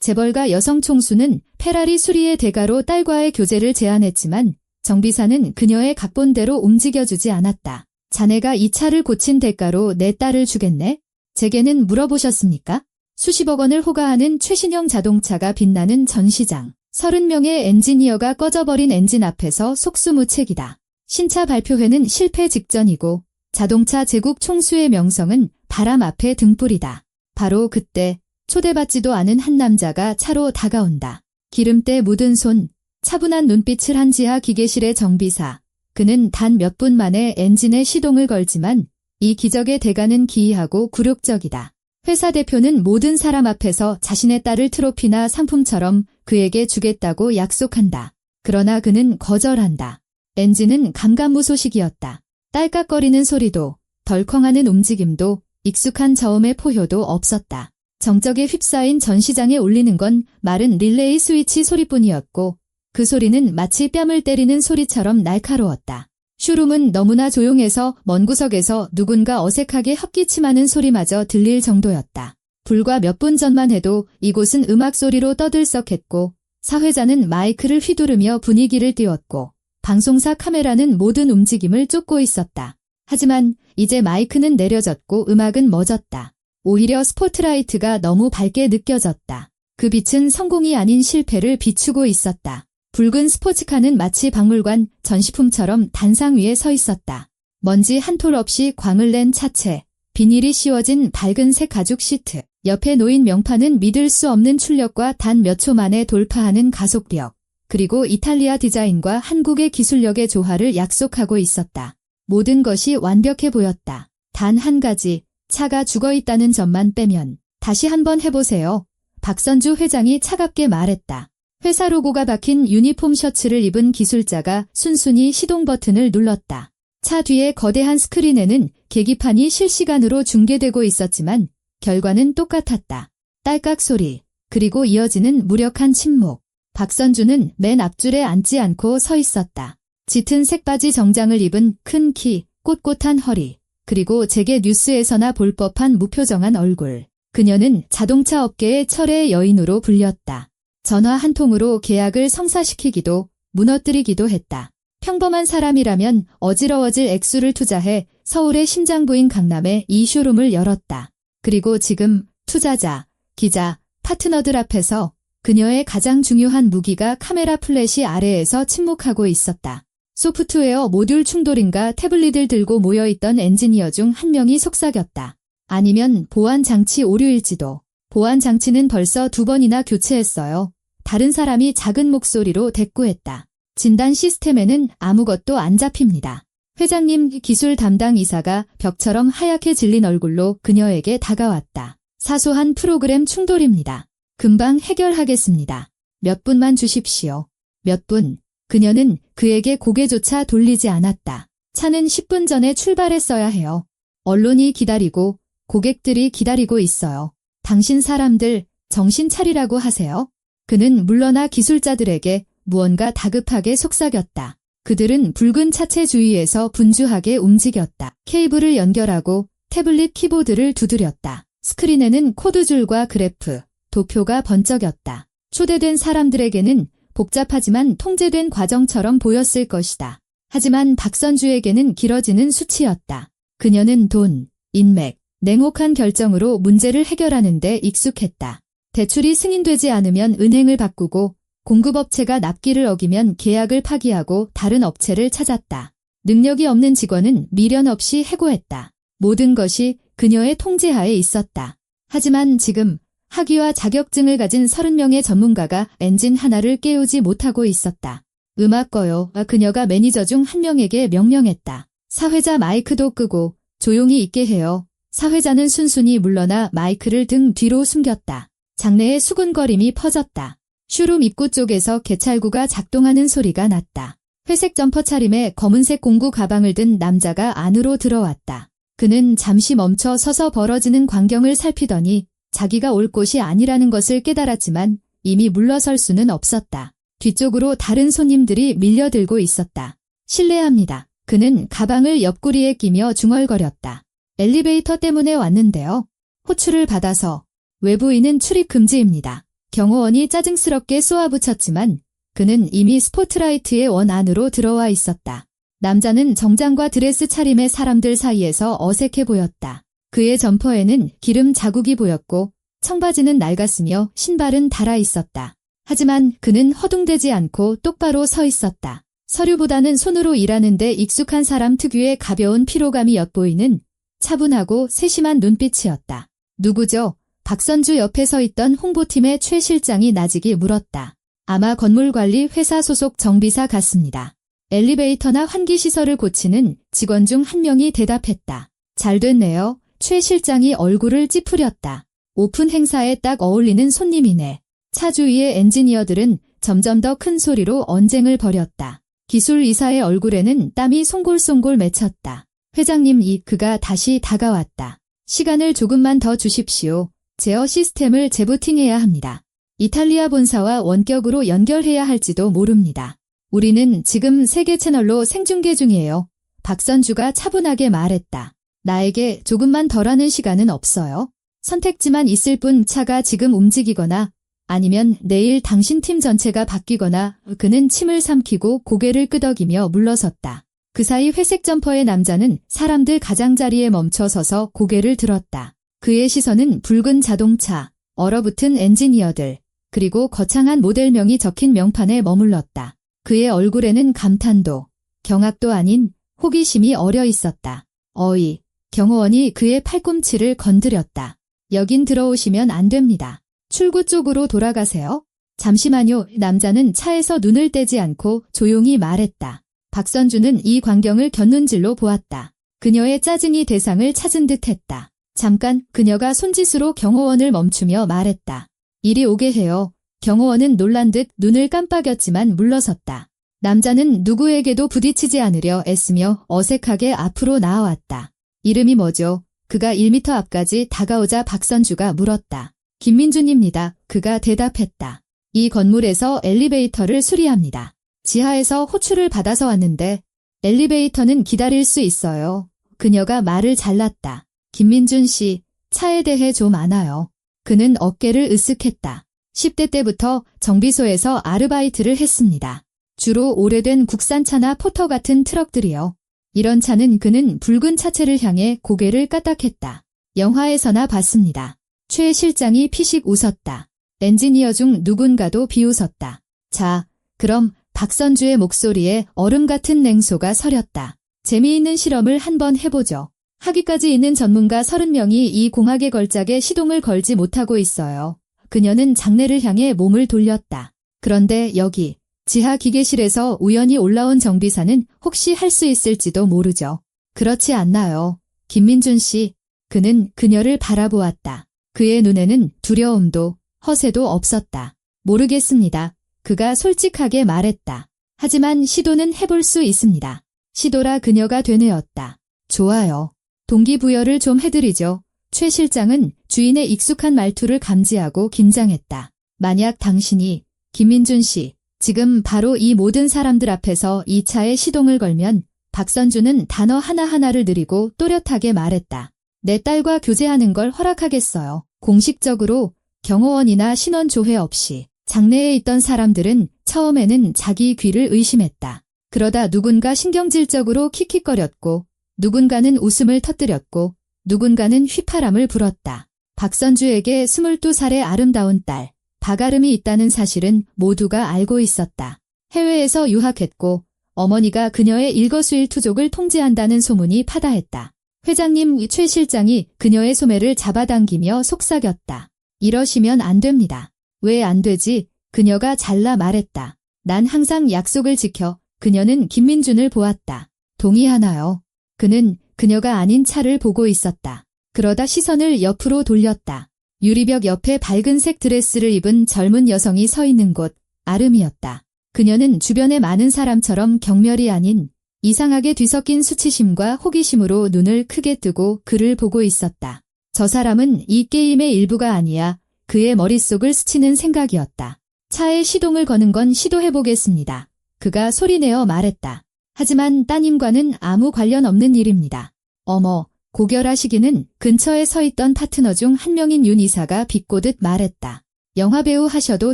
재벌가 여성 총수는 페라리 수리의 대가로 딸과의 교제를 제안했지만 정비사는 그녀의 각본대로 움직여주지 않았다. 자네가 이 차를 고친 대가로 내 딸을 주겠네? 제게는 물어보셨습니까? 수십억 원을 호가하는 최신형 자동차가 빛나는 전시장. 30명의 엔지니어가 꺼져버린 엔진 앞에서 속수무책이다. 신차 발표회는 실패 직전이고 자동차 제국 총수의 명성은 바람 앞에 등불이다. 바로 그때 초대받지도 않은 한 남자가 차로 다가온다. 기름때 묻은 손, 차분한 눈빛을 한 지하 기계실의 정비사. 그는 단 몇 분 만에 엔진에 시동을 걸지만 이 기적의 대가는 기이하고 굴욕적이다. 회사 대표는 모든 사람 앞에서 자신의 딸을 트로피나 상품처럼 그에게 주겠다고 약속한다. 그러나 그는 거절한다. 엔진은 감감무소식이었다. 딸깍거리는 소리도, 덜컹하는 움직임도, 익숙한 저음의 포효도 없었다. 정적에 휩싸인 전시장에 울리는 건 마른 릴레이 스위치 소리뿐이었고 그 소리는 마치 뺨을 때리는 소리처럼 날카로웠다. 쇼룸은 너무나 조용해서 먼 구석에서 누군가 어색하게 헛기침하는 소리마저 들릴 정도였다. 불과 몇 분 전만 해도 이곳은 음악 소리로 떠들썩했고 사회자는 마이크를 휘두르며 분위기를 띄웠고 방송사 카메라는 모든 움직임을 쫓고 있었다. 하지만 이제 마이크는 내려졌고 음악은 멎었다. 오히려 스포트라이트가 너무 밝게 느껴졌다. 그 빛은 성공이 아닌 실패를 비추고 있었다. 붉은 스포츠카는 마치 박물관 전시품처럼 단상 위에 서 있었다. 먼지 한 톨 없이 광을 낸 차체, 비닐이 씌워진 밝은색 가죽 시트, 옆에 놓인 명판은 믿을 수 없는 출력과 단 몇 초 만에 돌파하는 가속력, 그리고 이탈리아 디자인과 한국의 기술력의 조화를 약속하고 있었다. 모든 것이 완벽해 보였다. 단 한 가지, 차가 죽어있다는 점만 빼면. 다시 한번 해보세요. 박선주 회장이 차갑게 말했다. 회사 로고가 박힌 유니폼 셔츠를 입은 기술자가 순순히 시동 버튼을 눌렀다. 차 뒤에 거대한 스크린에는 계기판이 실시간으로 중계되고 있었지만 결과는 똑같았다. 딸깍 소리, 그리고 이어지는 무력한 침묵. 박선주는 맨 앞줄에 앉지 않고 서 있었다. 짙은 색바지 정장을 입은 큰 키, 꼿꼿한 허리, 그리고 재계 뉴스에서나 볼 법한 무표정한 얼굴. 그녀는 자동차 업계의 철의 여인으로 불렸다. 전화 한 통으로 계약을 성사시키기도 무너뜨리기도 했다. 평범한 사람이라면 어지러워질 액수를 투자해 서울의 심장부인 강남에 이 쇼룸을 열었다. 그리고 지금 투자자, 기자, 파트너들 앞에서 그녀의 가장 중요한 무기가 카메라 플래시 아래에서 침묵하고 있었다. 소프트웨어 모듈 충돌인가 태블릿을 들고 모여있던 엔지니어 중 한 명이 속삭였다. 아니면 보안 장치 오류일지도. 보안 장치는 벌써 2번이나 교체했어요. 다른 사람이 작은 목소리로 대꾸했다. 진단 시스템에는 아무것도 안 잡힙니다. 회장님, 기술 담당 이사가 벽처럼 하얗게 질린 얼굴로 그녀에게 다가왔다. 사소한 프로그램 충돌입니다. 금방 해결하겠습니다. 몇 분만 주십시오. 몇 분. 그녀는 그에게 고개조차 돌리지 않았다. 차는 10분 전에 출발했어야 해요. 언론이 기다리고 고객들이 기다리고 있어요. 당신 사람들 정신 차리라고 하세요. 그는 물러나 기술자들에게 무언가 다급하게 속삭였다. 그들은 붉은 차체 주위에서 분주하게 움직였다. 케이블을 연결하고 태블릿 키보드를 두드렸다. 스크린에는 코드줄과 그래프, 도표가 번쩍였다. 초대된 사람들에게는 복잡하지만 통제된 과정처럼 보였을 것이다. 하지만 박선주에게는 길어지는 수치였다. 그녀는 돈, 인맥, 냉혹한 결정으로 문제를 해결하는 데 익숙했다. 대출이 승인되지 않으면 은행을 바꾸고 공급업체가 납기를 어기면 계약을 파기하고 다른 업체를 찾았다. 능력이 없는 직원은 미련 없이 해고했다. 모든 것이 그녀의 통제하에 있었다. 하지만 지금 학위와 자격증을 가진 30명의 전문가가 엔진 하나를 깨우지 못하고 있었다. 음악 꺼요. 그녀가 매니저 중 한 명에게 명령했다. 사회자 마이크도 끄고 조용히 있게 해요. 사회자는 순순히 물러나 마이크를 등 뒤로 숨겼다. 장내에 수군거림이 퍼졌다. 쇼룸 입구 쪽에서 개찰구가 작동하는 소리가 났다. 회색 점퍼 차림에 검은색 공구 가방을 든 남자가 안으로 들어왔다. 그는 잠시 멈춰 서서 벌어지는 광경을 살피더니 자기가 올 곳이 아니라는 것을 깨달았지만 이미 물러설 수는 없었다. 뒤쪽으로 다른 손님들이 밀려들고 있었다. 실례합니다. 그는 가방을 옆구리에 끼며 중얼거렸다. 엘리베이터 때문에 왔는데요. 호출을 받아서 외부인은 출입 금지입니다. 경호원이 짜증스럽게 쏘아붙였지만 그는 이미 스포트라이트의 원 안으로 들어와 있었다. 남자는 정장과 드레스 차림의 사람들 사이에서 어색해 보였다. 그의 점퍼에는 기름 자국이 보였고 청바지는 낡았으며 신발은 닳아 있었다. 하지만 그는 허둥대지 않고 똑바로 서 있었다. 서류보다는 손으로 일하는 데 익숙한 사람 특유의 가벼운 피로감이 엿보이는 차분하고 세심한 눈빛이었다. 누구죠? 박선주 옆에 서 있던 홍보팀의 최 실장이 나직이 물었다. 아마 건물관리 회사 소속 정비사 같습니다. 엘리베이터나 환기시설을 고치는 직원 중 한 명이 대답했다. 잘 됐네요. 최 실장이 얼굴을 찌푸렸다. 오픈 행사에 딱 어울리는 손님이네. 차 주위의 엔지니어들은 점점 더 큰 소리로 언쟁을 벌였다. 기술 이사의 얼굴에는 땀이 송골송골 맺혔다. 회장님, 그가 다시 다가왔다. 시간을 조금만 더 주십시오. 제어 시스템을 재부팅해야 합니다. 이탈리아 본사와 원격으로 연결해야 할지도 모릅니다. 우리는 지금 세계 채널로 생중계 중이에요. 박선주가 차분하게 말했다. 나에게 조금만 더 하는 시간은 없어요. 선택지만 있을 뿐. 차가 지금 움직이거나 아니면 내일 당신 팀 전체가 바뀌거나. 그는 침을 삼키고 고개를 끄덕이며 물러섰다. 그 사이 회색 점퍼의 남자는 사람들 가장자리에 멈춰 서서 고개를 들었다. 그의 시선은 붉은 자동차, 얼어붙은 엔지니어들, 그리고 거창한 모델명이 적힌 명판에 머물렀다. 그의 얼굴에는 감탄도, 경악도 아닌 호기심이 어려 있었다. 어이, 경호원이 그의 팔꿈치를 건드렸다. 여긴 들어오시면 안 됩니다. 출구 쪽으로 돌아가세요. 잠시만요. 남자는 차에서 눈을 떼지 않고 조용히 말했다. 박선주는 이 광경을 곁눈질로 보았다. 그녀의 짜증이 대상을 찾은 듯했다. 잠깐, 그녀가 손짓으로 경호원을 멈추며 말했다. 이리 오게 해요. 경호원은 놀란 듯 눈을 깜빡였지만 물러섰다. 남자는 누구에게도 부딪히지 않으려 애쓰며 어색하게 앞으로 나아왔다. 이름이 뭐죠? 그가 1미터 앞까지 다가오자 박선주가 물었다. 김민준입니다. 그가 대답했다. 이 건물에서 엘리베이터를 수리합니다. 지하에서 호출을 받아서 왔는데 엘리베이터는 기다릴 수 있어요. 그녀가 말을 잘랐다. 김민준 씨, 차에 대해 좀 아나요? 그는 어깨를 으쓱했다. 10대 때부터 정비소에서 아르바이트를 했습니다. 주로 오래된 국산차나 포터 같은 트럭들이요. 이런 차는. 그는 붉은 차체를 향해 고개를 까딱했다. 영화에서나 봤습니다. 최 실장이 피식 웃었다. 엔지니어 중 누군가도 비웃었다. 자, 그럼 박선주의 목소리에 얼음 같은 냉소가 서렸다. 재미있는 실험을 한번 해보죠. 학위까지 있는 전문가 30명이 이 공학의 걸작에 시동을 걸지 못하고 있어요. 그녀는 장내를 향해 몸을 돌렸다. 그런데 여기 지하 기계실에서 우연히 올라온 정비사는 혹시 할 수 있을지도 모르죠. 그렇지 않나요? 김민준 씨. 그는 그녀를 바라보았다. 그의 눈에는 두려움도 허세도 없었다. 모르겠습니다. 그가 솔직하게 말했다. 하지만 시도는 해볼 수 있습니다. 시도라. 그녀가 되뇌었다. 좋아요. 동기부여를 좀 해드리죠. 최 실장은 주인의 익숙한 말투를 감지하고 긴장했다. 만약 당신이, 김민준 씨, 지금 바로 이 모든 사람들 앞에서 이 차에 시동을 걸면. 박선주는 단어 하나하나를 느리고 또렷하게 말했다. 내 딸과 교제하는 걸 허락하겠어요. 공식적으로 경호원이나 신원 조회 없이. 장내에 있던 사람들은 처음에는 자기 귀를 의심했다. 그러다 누군가 신경질적으로 킥킥거렸고 누군가는 웃음을 터뜨렸고 누군가는 휘파람을 불었다. 박선주에게 22살의 아름다운 딸 박아름이 있다는 사실은 모두가 알고 있었다. 해외에서 유학했고 어머니가 그녀의 일거수일투족을 통제한다는 소문이 파다했다. 회장님, 최 실장이 그녀의 소매를 잡아당기며 속삭였다. 이러시면 안 됩니다. 왜 안 되지? 그녀가 잘라 말했다. 난 항상 약속을 지켜. 그녀는 김민준을 보았다. 동의하나요? 그는 그녀가 아닌 차를 보고 있었다. 그러다 시선을 옆으로 돌렸다. 유리벽 옆에 밝은색 드레스를 입은 젊은 여성이 서 있는 곳, 아름이었다. 그녀는 주변의 많은 사람처럼 경멸이 아닌 이상하게 뒤섞인 수치심과 호기심으로 눈을 크게 뜨고 그를 보고 있었다. 저 사람은 이 게임의 일부가 아니야. 그의 머릿속을 스치는 생각이었다. 차에 시동을 거는 건 시도해보겠습니다. 그가 소리내어 말했다. 하지만 따님과는 아무 관련 없는 일입니다. 어머, 고결하시기는. 근처에 서 있던 파트너 중 한 명인 윤 이사가 비꼬듯 말했다. 영화배우 하셔도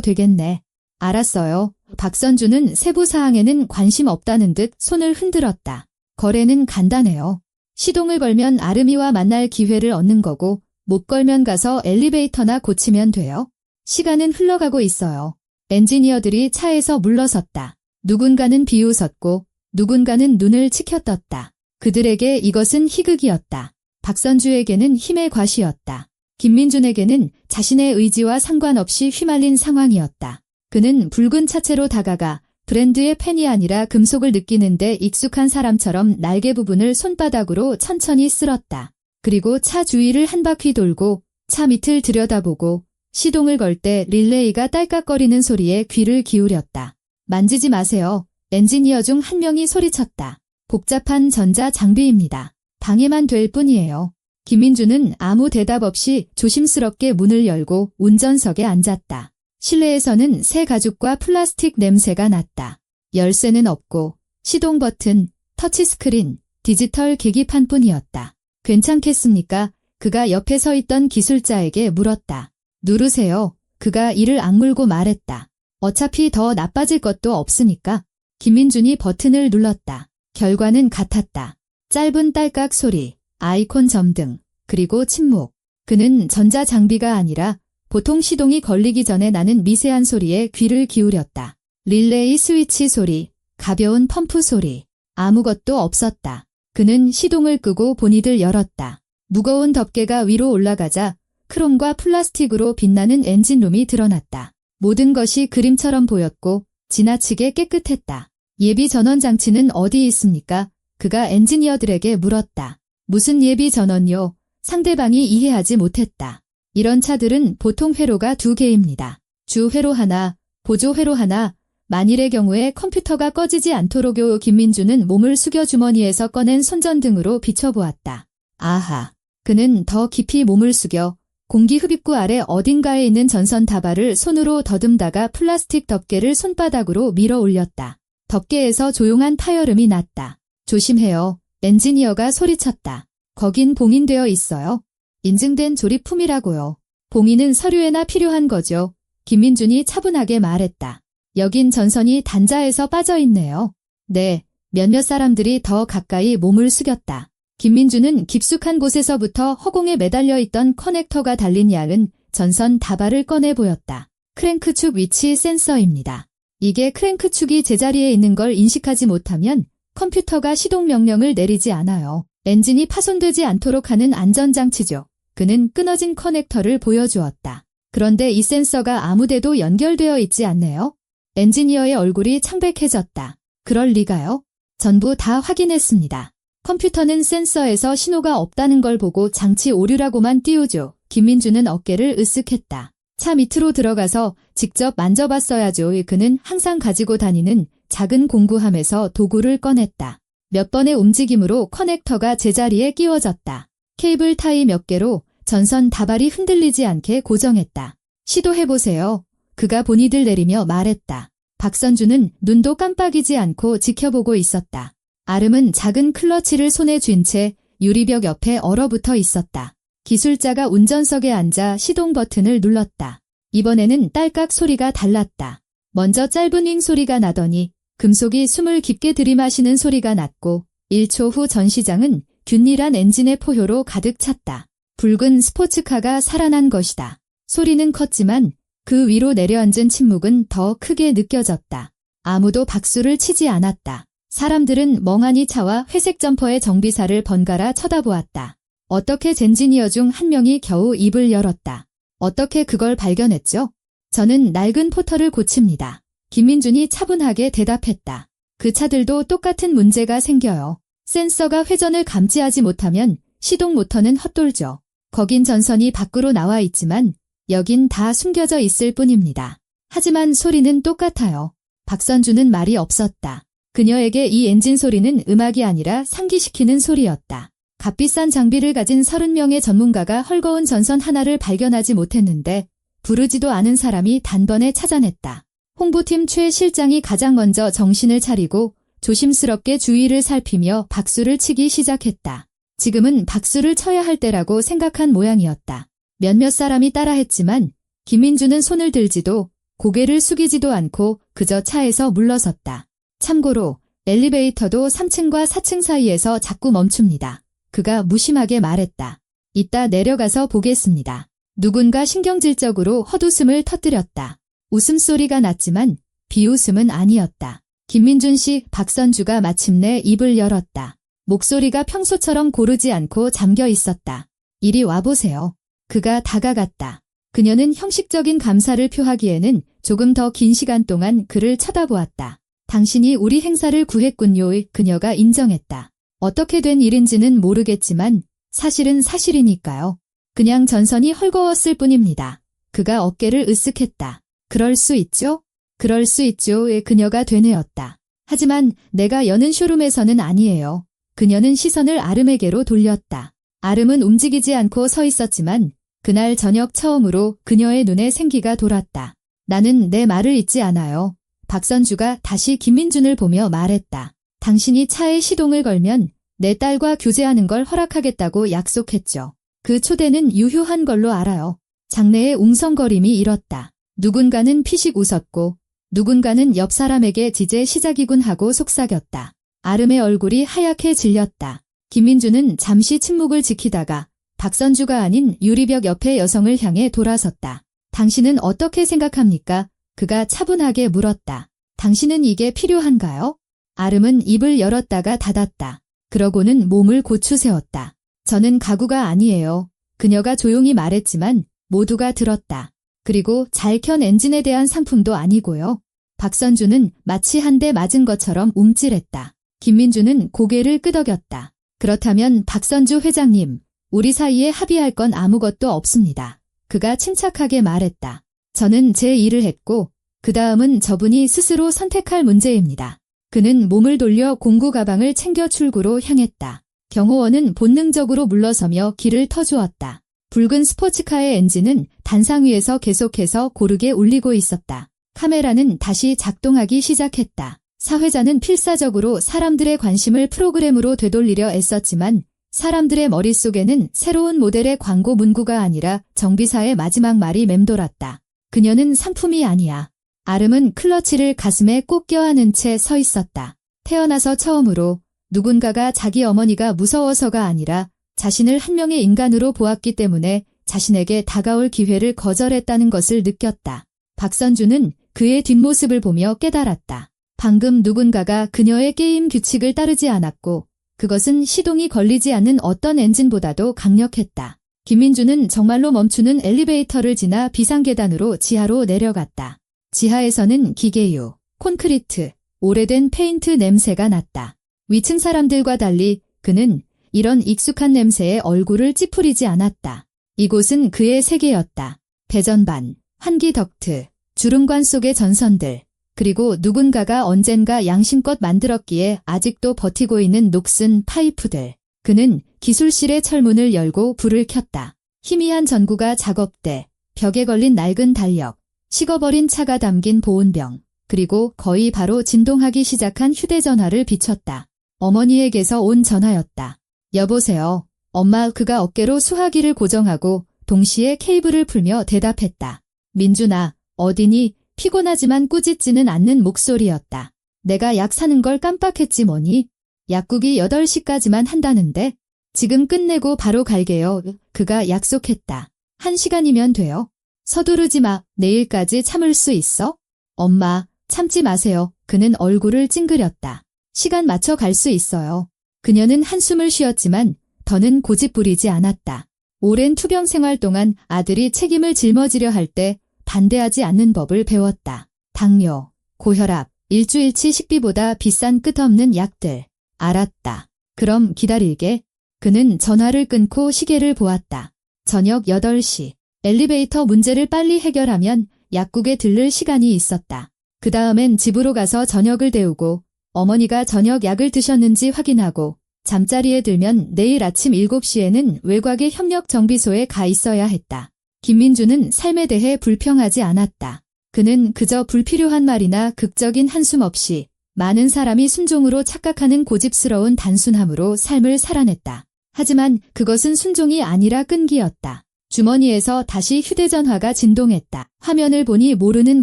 되겠네. 알았어요. 박선주는 세부 사항에는 관심 없다는 듯 손을 흔들었다. 거래는 간단해요. 시동을 걸면 아름이와 만날 기회를 얻는 거고 못 걸면 가서 엘리베이터나 고치면 돼요. 시간은 흘러가고 있어요. 엔지니어들이 차에서 물러섰다. 누군가는 비웃었고 누군가는 눈을 치켜떴다. 그들에게 이것은 희극이었다. 박선주에게는 힘의 과시였다. 김민준에게는 자신의 의지와 상관없이 휘말린 상황이었다. 그는 붉은 차체로 다가가 브랜드의 팬이 아니라 금속을 느끼는데 익숙한 사람처럼 날개 부분을 손바닥으로 천천히 쓸었다. 그리고 차 주위를 한 바퀴 돌고 차 밑을 들여다보고 시동을 걸 때 릴레이가 딸깍거리는 소리에 귀를 기울였다. 만지지 마세요. 엔지니어 중 한 명이 소리쳤다. 복잡한 전자 장비입니다. 방해만 될 뿐이에요. 김민주는 아무 대답 없이 조심스럽게 문을 열고 운전석에 앉았다. 실내에서는 새 가죽과 플라스틱 냄새가 났다. 열쇠는 없고 시동 버튼, 터치스크린, 디지털 계기판뿐이었다. 괜찮겠습니까? 그가 옆에 서 있던 기술자에게 물었다. 누르세요. 그가 이를 악물고 말했다. 어차피 더 나빠질 것도 없으니까. 김민준이 버튼을 눌렀다. 결과는 같았다. 짧은 딸깍 소리, 아이콘 점등, 그리고 침묵. 그는 전자장비가 아니라 보통 시동이 걸리기 전에 나는 미세한 소리에 귀를 기울였다. 릴레이 스위치 소리, 가벼운 펌프 소리. 아무것도 없었다. 그는 시동을 끄고 보닛을 열었다. 무거운 덮개가 위로 올라가자 크롬과 플라스틱으로 빛나는 엔진룸이 드러났다. 모든 것이 그림처럼 보였고 지나치게 깨끗했다. 예비 전원 장치는 어디 있습니까? 그가 엔지니어들에게 물었다. 무슨 예비 전원요? 상대방이 이해하지 못했다. 이런 차들은 보통 회로가 2개입니다. 주 회로 하나, 보조 회로 하나. 만일의 경우에 컴퓨터가 꺼지지 않도록요. 김민주는 몸을 숙여 주머니에서 꺼낸 손전등으로 비춰보았다. 아하. 그는 더 깊이 몸을 숙여 공기 흡입구 아래 어딘가에 있는 전선 다발을 손으로 더듬다가 플라스틱 덮개를 손바닥으로 밀어 올렸다. 덮개에서 조용한 타열음이 났다. 조심해요. 엔지니어가 소리쳤다. 거긴 봉인되어 있어요. 인증된 조립품이라고요. 봉인은 서류에나 필요한 거죠. 김민준이 차분하게 말했다. 여긴 전선이 단자에서 빠져 있네요. 네, 몇몇 사람들이 더 가까이 몸을 숙였다. 김민준은 깊숙한 곳에서부터 허공에 매달려 있던 커넥터가 달린 얇은 전선 다발을 꺼내 보였다. 크랭크축 위치 센서입니다. 이게 크랭크축이 제자리에 있는 걸 인식하지 못하면 컴퓨터가 시동 명령을 내리지 않아요. 엔진이 파손되지 않도록 하는 안전장치죠. 그는 끊어진 커넥터를 보여주었다. 그런데 이 센서가 아무데도 연결되어 있지 않네요. 엔지니어의 얼굴이 창백해졌다. 그럴 리가요? 전부 다 확인했습니다. 컴퓨터는 센서에서 신호가 없다는 걸 보고 장치 오류라고만 띄우죠. 김민주는 어깨를 으쓱했다. 차 밑으로 들어가서 직접 만져봤어야죠. 그는 항상 가지고 다니는 작은 공구함에서 도구를 꺼냈다. 몇 번의 움직임으로 커넥터가 제자리에 끼워졌다. 케이블 타이 몇 개로 전선 다발이 흔들리지 않게 고정했다. 시도해보세요. 그가 보닛을 내리며 말했다. 박선주는 눈도 깜빡이지 않고 지켜보고 있었다. 아름은 작은 클러치를 손에 쥔 채 유리벽 옆에 얼어붙어 있었다. 기술자가 운전석에 앉아 시동 버튼을 눌렀다. 이번에는 딸깍 소리가 달랐다. 먼저 짧은 윙 소리가 나더니 금속이 숨을 깊게 들이마시는 소리가 났고 1초 후 전시장은 균일한 엔진의 포효로 가득 찼다. 붉은 스포츠카가 살아난 것이다. 소리는 컸지만 그 위로 내려앉은 침묵은 더 크게 느껴졌다. 아무도 박수를 치지 않았다. 사람들은 멍하니 차와 회색 점퍼의 정비사를 번갈아 쳐다보았다. 어떻게 엔지니어 중 한 명이 겨우 입을 열었다. 어떻게 그걸 발견했죠? 저는 낡은 포터를 고칩니다. 김민준이 차분하게 대답했다. 그 차들도 똑같은 문제가 생겨요. 센서가 회전을 감지하지 못하면 시동 모터는 헛돌죠. 거긴 전선이 밖으로 나와 있지만 여긴 다 숨겨져 있을 뿐입니다. 하지만 소리는 똑같아요. 박선주는 말이 없었다. 그녀에게 이 엔진 소리는 음악이 아니라 상기시키는 소리였다. 값비싼 장비를 가진 30명의 전문가가 헐거운 전선 하나를 발견하지 못했는데 부르지도 않은 사람이 단번에 찾아냈다. 홍보팀 최 실장이 가장 먼저 정신을 차리고 조심스럽게 주위를 살피며 박수를 치기 시작했다. 지금은 박수를 쳐야 할 때라고 생각한 모양이었다. 몇몇 사람이 따라했지만 김민주는 손을 들지도 고개를 숙이지도 않고 그저 차에서 물러섰다. 참고로 엘리베이터도 3층과 4층 사이에서 자꾸 멈춥니다. 그가 무심하게 말했다. 이따 내려가서 보겠습니다. 누군가 신경질적으로 헛웃음을 터뜨렸다. 웃음소리가 났지만 비웃음은 아니었다. 김민준 씨, 박선주가 마침내 입을 열었다. 목소리가 평소처럼 고르지 않고 잠겨 있었다. 이리 와보세요. 그가 다가갔다. 그녀는 형식적인 감사를 표하기에는 조금 더 긴 시간 동안 그를 쳐다보았다. 당신이 우리 행사를 구했군요. 그녀가 인정했다. 어떻게 된 일인지는 모르겠지만 사실은 사실이니까요. 그냥 전선이 헐거웠을 뿐입니다. 그가 어깨를 으쓱했다. 그럴 수 있죠? 그럴 수 있죠. 그녀가 되뇌었다. 하지만 내가 여는 쇼룸에서는 아니에요. 그녀는 시선을 아름에게로 돌렸다. 아름은 움직이지 않고 서 있었지만 그날 저녁 처음으로 그녀의 눈에 생기가 돌았다. 나는 내 말을 잊지 않아요. 박선주가 다시 김민준을 보며 말했다. 당신이 차에 시동을 걸면 내 딸과 교제하는 걸 허락하겠다고 약속했죠. 그 초대는 유효한 걸로 알아요. 장내의 웅성거림이 일었다. 누군가는 피식 웃었고 누군가는 옆 사람에게 지제 시작이군 하고 속삭였다. 아름의 얼굴이 하얗게 질렸다. 김민주는 잠시 침묵을 지키다가 박선주가 아닌 유리벽 옆의 여성을 향해 돌아섰다. 당신은 어떻게 생각합니까? 그가 차분하게 물었다. 당신은 이게 필요한가요? 아름은 입을 열었다가 닫았다. 그러고는 몸을 고추세웠다. 저는 가구가 아니에요. 그녀가 조용히 말했지만 모두가 들었다. 그리고 잘 켠 엔진에 대한 상품도 아니고요. 박선주는 마치 한 대 맞은 것처럼 움찔했다. 김민주는 고개를 끄덕였다. 그렇다면 박선주 회장님, 우리 사이에 합의할 건 아무것도 없습니다. 그가 침착하게 말했다. 저는 제 일을 했고 그 다음은 저분이 스스로 선택할 문제입니다. 그는 몸을 돌려 공구 가방을 챙겨 출구로 향했다. 경호원은 본능적으로 물러서며 길을 터주었다. 붉은 스포츠카의 엔진은 단상 위에서 계속해서 고르게 울리고 있었다. 카메라는 다시 작동하기 시작했다. 사회자는 필사적으로 사람들의 관심을 프로그램으로 되돌리려 애썼지만 사람들의 머릿속에는 새로운 모델의 광고 문구가 아니라 정비사의 마지막 말이 맴돌았다. 그녀는 상품이 아니야. 아름은 클러치를 가슴에 꼭 껴안은 채 서 있었다. 태어나서 처음으로 누군가가 자기 어머니가 무서워서가 아니라 자신을 한 명의 인간으로 보았기 때문에 자신에게 다가올 기회를 거절했다는 것을 느꼈다. 박선주는 그의 뒷모습을 보며 깨달았다. 방금 누군가가 그녀의 게임 규칙을 따르지 않았고 그것은 시동이 걸리지 않는 어떤 엔진보다도 강력했다. 김민주는 정말로 멈추는 엘리베이터를 지나 비상계단으로 지하로 내려갔다. 지하에서는 기계유, 콘크리트, 오래된 페인트 냄새가 났다. 위층 사람들과 달리 그는 이런 익숙한 냄새에 얼굴을 찌푸리지 않았다. 이곳은 그의 세계였다. 배전반, 환기 덕트, 주름관 속의 전선들, 그리고 누군가가 언젠가 양심껏 만들었기에 아직도 버티고 있는 녹슨 파이프들. 그는 기술실의 철문을 열고 불을 켰다. 희미한 전구가 작업대, 벽에 걸린 낡은 달력, 식어버린 차가 담긴 보온병, 그리고 거의 바로 진동하기 시작한 휴대전화를 비췄다. 어머니에게서 온 전화였다. 여보세요. 엄마. 그가 어깨로 수화기를 고정하고 동시에 케이블을 풀며 대답했다. 민준아, 어디니? 피곤하지만 꾸짖지는 않는 목소리였다. 내가 약 사는 걸 깜빡했지 뭐니? 약국이 8시까지만 한다는데? 지금 끝내고 바로 갈게요. 그가 약속했다. 1시간이면 돼요. 서두르지 마. 내일까지 참을 수 있어? 엄마, 참지 마세요. 그는 얼굴을 찡그렸다. 시간 맞춰 갈 수 있어요. 그녀는 한숨을 쉬었지만 더는 고집 부리지 않았다. 오랜 투병 생활 동안 아들이 책임을 짊어지려 할 때 반대하지 않는 법을 배웠다. 당뇨, 고혈압, 일주일치 식비보다 비싼 끝없는 약들. 알았다. 그럼 기다릴게. 그는 전화를 끊고 시계를 보았다. 저녁 8시. 엘리베이터 문제를 빨리 해결하면 약국에 들를 시간이 있었다. 그 다음엔 집으로 가서 저녁을 데우고 어머니가 저녁 약을 드셨는지 확인하고 잠자리에 들면 내일 아침 7시에는 외곽의 협력정비소에 가 있어야 했다. 김민주는 삶에 대해 불평하지 않았다. 그는 그저 불필요한 말이나 극적인 한숨 없이 많은 사람이 순종으로 착각하는 고집스러운 단순함으로 삶을 살아냈다. 하지만 그것은 순종이 아니라 끈기였다. 주머니에서 다시 휴대전화가 진동했다. 화면을 보니 모르는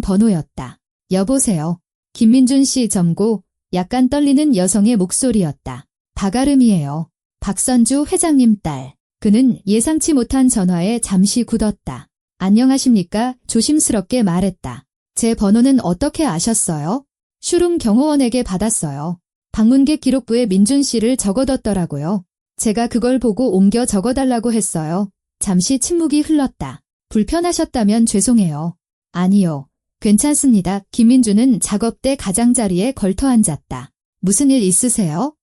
번호였다. 여보세요. 김민준 씨 점고 약간 떨리는 여성의 목소리였다. 박아름이에요. 박선주 회장님 딸. 그는 예상치 못한 전화에 잠시 굳었다. 안녕하십니까? 조심스럽게 말했다. 제 번호는 어떻게 아셨어요? 슈룸 경호원에게 받았어요. 방문객 기록부에 민준 씨를 적어뒀더라고요. 제가 그걸 보고 옮겨 적어달라고 했어요. 잠시 침묵이 흘렀다. 불편하셨다면 죄송해요. 아니요. 괜찮습니다. 김민준은 작업대 가장자리에 걸터 앉았다. 무슨 일 있으세요?